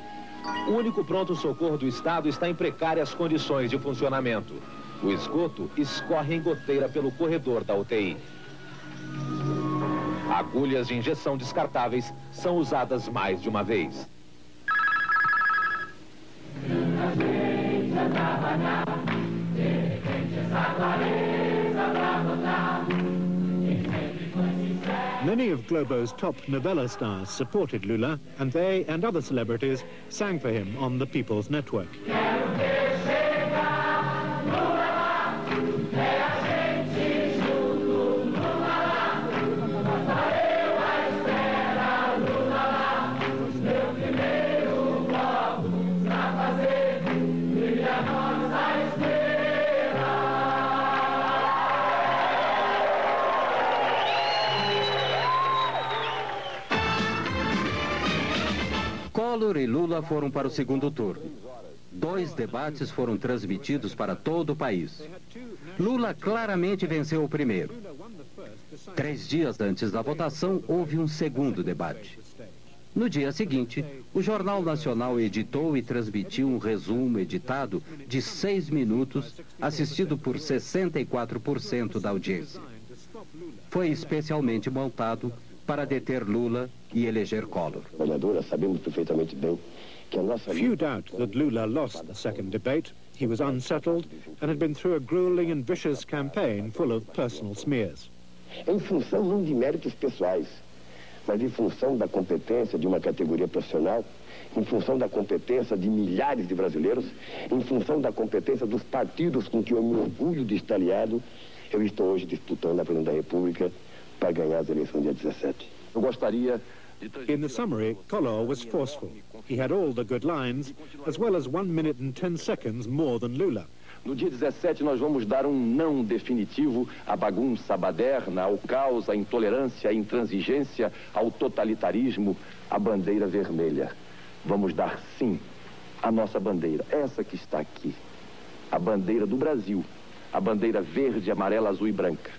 O único pronto-socorro do Estado está em precárias condições de funcionamento. O esgoto escorre em goteira pelo corredor da UTI. Agulhas de injeção descartáveis são usadas mais de uma vez. Many of Globo's top novella stars supported Lula, and they and other celebrities sang for him on the People's Network. Collor e Lula foram para o segundo turno. 2 debates foram transmitidos para todo o país. Lula claramente venceu o primeiro. 3 dias antes da votação, houve um segundo debate. No dia seguinte, o Jornal Nacional editou e transmitiu um resumo editado de 6 minutos, assistido por 64% da audiência. Foi especialmente montado para deter Lula e eleger Collor. Sabemos perfeitamente bem que a nossa... Few doubt that Lula lost the second debate. He was unsettled and had been through a grueling and vicious campaign full of personal smears. Em função não de méritos pessoais, mas em função da competência de uma categoria profissional, em função da competência de milhares de brasileiros, em função da competência dos partidos com que eu me orgulho de estar aliado, eu estou hoje disputando a presidência da República para ganhar as eleições dia 17. Eu gostaria... In the summary, Collor was forceful. He had all the good lines, as well as 1 minute and 10 seconds more than Lula. No dia 17, nós vamos dar um não definitivo à bagunça, à baderna, ao caos, à intolerância, à intransigência, ao totalitarismo, à bandeira vermelha. Vamos dar sim à nossa bandeira, essa que está aqui, a bandeira do Brasil, a bandeira verde, amarela, azul e branca.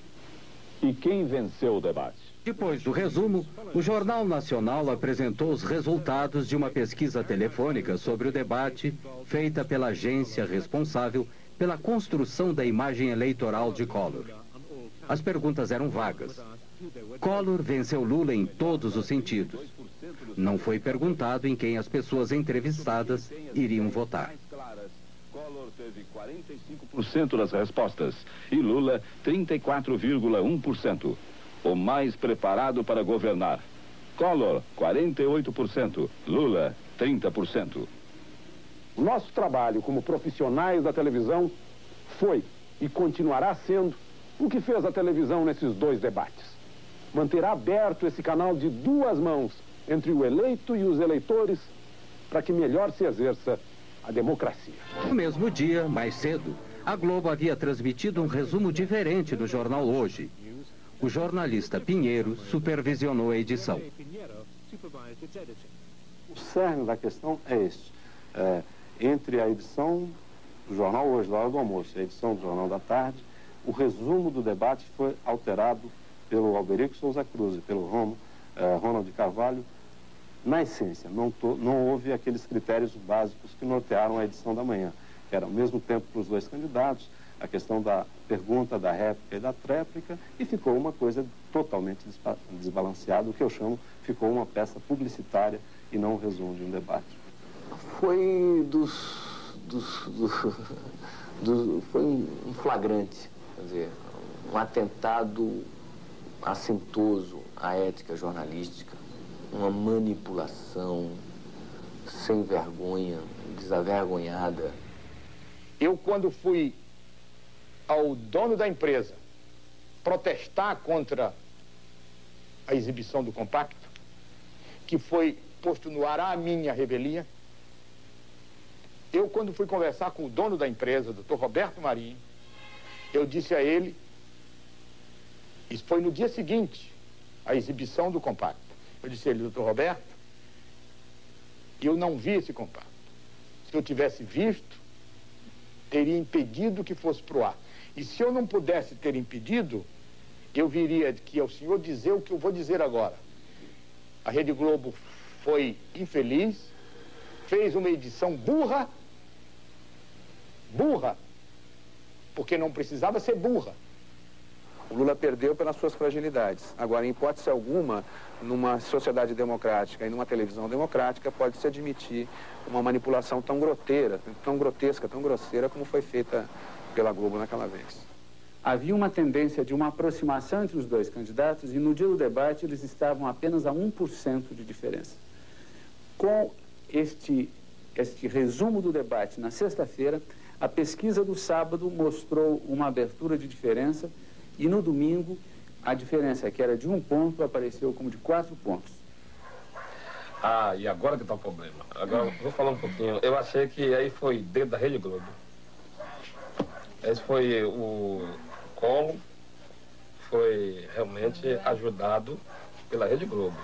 E quem venceu o debate? Depois do resumo, o Jornal Nacional apresentou os resultados de uma pesquisa telefônica sobre o debate feita pela agência responsável pela construção da imagem eleitoral de Collor. As perguntas eram vagas. Collor venceu Lula em todos os sentidos. Não foi perguntado em quem as pessoas entrevistadas iriam votar. Collor teve 45% das respostas e Lula 34,1%. O mais preparado para governar. Collor, 48%. Lula, 30%. Nosso trabalho como profissionais da televisão foi e continuará sendo o que fez a televisão nesses 2 debates. Manter aberto esse canal de 2 mãos entre o eleito e os eleitores para que melhor se exerça a democracia. No mesmo dia, mais cedo, A Globo havia transmitido um resumo diferente do jornal Hoje. O jornalista Pinheiro supervisionou a edição. O cerne da questão é este. Entre a edição do jornal Hoje, da hora do almoço, e a edição do jornal da tarde, o resumo do debate foi alterado pelo Alberico Souza Cruz e pelo Ronald Carvalho. Na essência, não houve aqueles critérios básicos que nortearam a edição da manhã, que era ao mesmo tempo para os dois candidatos, a questão da pergunta, da réplica e da tréplica, e ficou uma coisa totalmente desbalanceada, o que eu chamo, ficou uma peça publicitária e não um resumo de um debate. Foi foi um flagrante, quer dizer, um atentado assintoso à ética jornalística, uma manipulação sem vergonha, desavergonhada. Eu, quando fui ao dono da empresa protestar contra a exibição do compacto, que foi posto no ar a minha revelia, eu, quando fui conversar com o dono da empresa, Dr. Roberto Marinho, eu disse a ele, isso foi no dia seguinte, a exibição do compacto. Eu disse a ele, Dr. Roberto, eu não vi esse compacto. Se eu tivesse visto, teria impedido que fosse pro ar. E se eu não pudesse ter impedido, eu viria que ao senhor dizer o que eu vou dizer agora. A Rede Globo foi infeliz, fez uma edição burra, porque não precisava ser burra. O Lula perdeu pelas suas fragilidades. Agora, em hipótese alguma, numa sociedade democrática e numa televisão democrática, pode-se admitir uma manipulação tão grotesca, tão grosseira como foi feita pela Globo naquela vez. Havia uma tendência de uma aproximação entre os dois candidatos e no dia do debate eles estavam apenas a 1% de diferença. Com este resumo do debate na sexta-feira, a pesquisa do sábado mostrou uma abertura de diferença e no domingo a diferença que era de 1 ponto apareceu como de 4 pontos. Ah, e agora que está o problema. Agora vou falar um pouquinho. Eu achei que aí foi dedo da Rede Globo. Esse foi o Collor, foi realmente ajudado pela Rede Globo.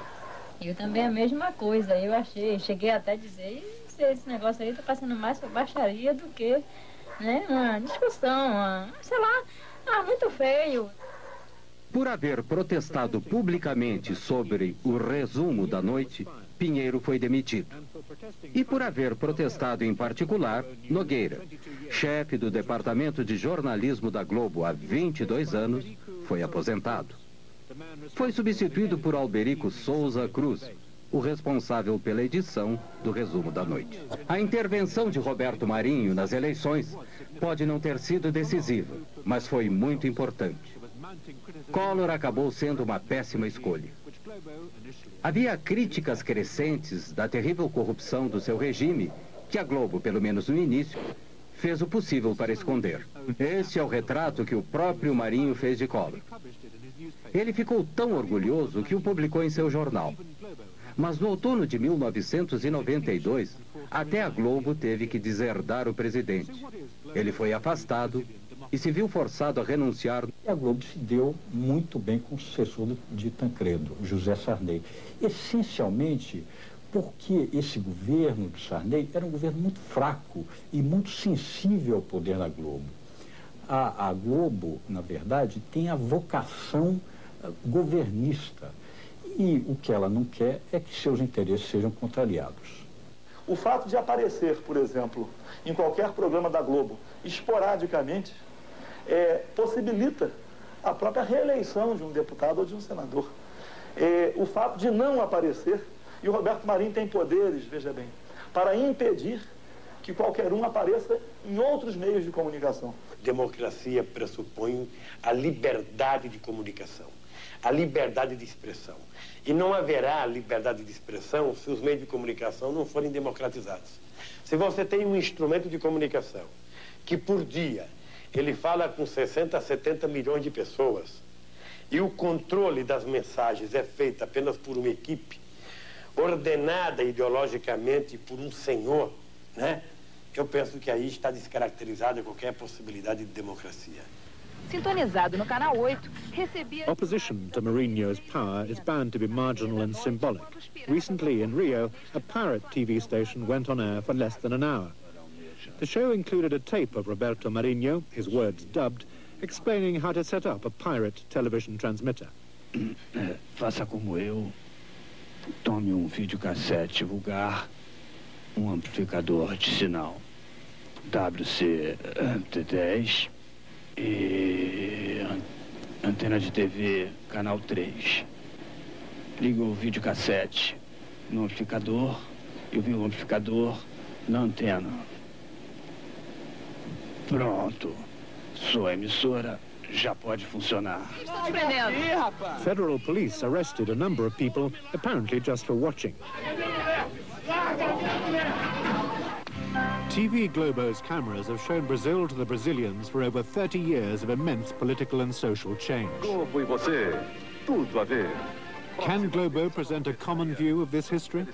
Eu também a mesma coisa, eu achei, cheguei até a dizer, esse negócio aí tá passando mais por baixaria do que, né, uma discussão, sei lá, muito feio. Por haver protestado publicamente sobre o resumo da noite, Pinheiro foi demitido. E por haver protestado em particular, Nogueira, chefe do Departamento de Jornalismo da Globo há 22 anos, foi aposentado. Foi substituído por Alberico Souza Cruz, o responsável pela edição do resumo da noite. A intervenção de Roberto Marinho nas eleições pode não ter sido decisiva, mas foi muito importante. Collor acabou sendo uma péssima escolha. Havia críticas crescentes da terrível corrupção do seu regime, que a Globo, pelo menos no início, fez o possível para esconder. Este é o retrato que o próprio Marinho fez de Collor. Ele ficou tão orgulhoso que o publicou em seu jornal. Mas no outono de 1992, até a Globo teve que deserdar o presidente. Ele foi afastado e se viu forçado a renunciar. A Globo se deu muito bem com o sucessor de Tancredo, José Sarney. Essencialmente porque esse governo do Sarney era um governo muito fraco e muito sensível ao poder da Globo. A Globo, na verdade, tem a vocação governista. E o que ela não quer é que seus interesses sejam contrariados. O fato de aparecer, por exemplo, em qualquer programa da Globo, esporadicamente, possibilita a própria reeleição de um deputado ou de um senador. O fato de não aparecer, e o Roberto Marinho tem poderes, veja bem, para impedir que qualquer um apareça em outros meios de comunicação. Democracia pressupõe a liberdade de comunicação, a liberdade de expressão. E não haverá liberdade de expressão se os meios de comunicação não forem democratizados. Se você tem um instrumento de comunicação que por dia ele fala com 60 a 70 milhões de pessoas e o controle das mensagens é feito apenas por uma equipe ordenada ideologicamente por um senhor, né, Eu penso que aí está descaracterizada qualquer possibilidade de democracia. Sintonizado no canal 8, recebia... Opposition to Mourinho's power is bound to be marginal and symbolic. Recently in Rio, a pirate TV station went on air for less than an hour. The show included a tape of Roberto Marinho, his words dubbed, explaining how to set up a pirate television transmitter. Faça como eu. Tome videocassete vulgar, amplificador de sinal WC-T10 e antena de TV canal 3. Liga o videocassete no amplificador e o amplificador na antena. Pronto. Sua emissora já pode funcionar. Federal police arrested a number of people, apparently just for watching. TV Globo's cameras have shown Brazil to the Brazilians for over 30 years of immense political and social change. Globo e você, tudo a ver. Can Globo present a common view of this history?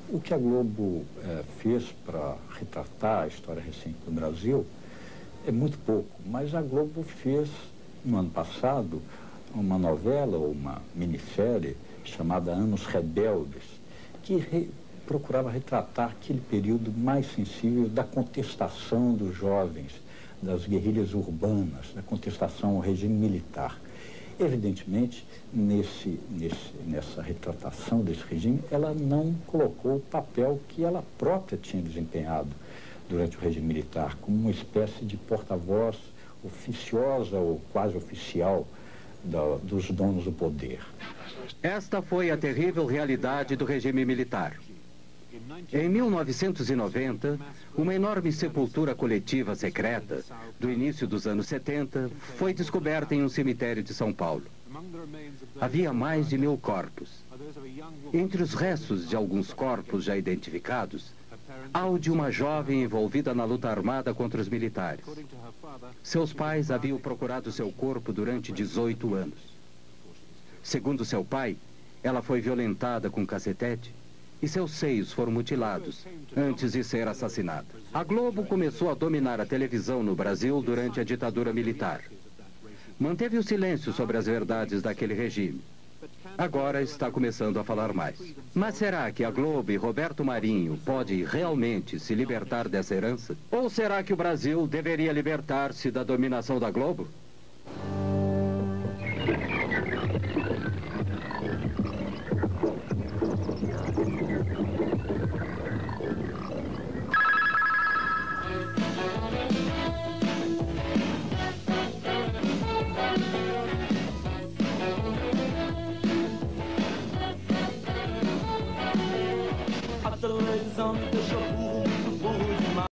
O que a Globo fez para retratar a história recente do Brasil é muito pouco, mas a Globo fez, no ano passado, uma novela ou uma minissérie chamada Anos Rebeldes, que procurava retratar aquele período mais sensível da contestação dos jovens, das guerrilhas urbanas, da contestação ao regime militar. Evidentemente, nessa retratação desse regime, ela não colocou o papel que ela própria tinha desempenhado durante o regime militar, como uma espécie de porta-voz oficiosa ou quase oficial dos donos do poder. Esta foi a terrível realidade do regime militar. Em 1990, uma enorme sepultura coletiva secreta, do início dos anos 70, foi descoberta em um cemitério de São Paulo. Havia mais de 1000 corpos. Entre os restos de alguns corpos já identificados, há o de uma jovem envolvida na luta armada contra os militares. Seus pais haviam procurado seu corpo durante 18 anos. Segundo seu pai, ela foi violentada com cacetete e seus seios foram mutilados antes de ser assassinada. A Globo começou a dominar a televisão no Brasil durante a ditadura militar. Manteve o silêncio sobre as verdades daquele regime. Agora está começando a falar mais. Mas será que a Globo e Roberto Marinho podem realmente se libertar dessa herança? Ou será que o Brasil deveria libertar-se da dominação da Globo? A televisão me deixou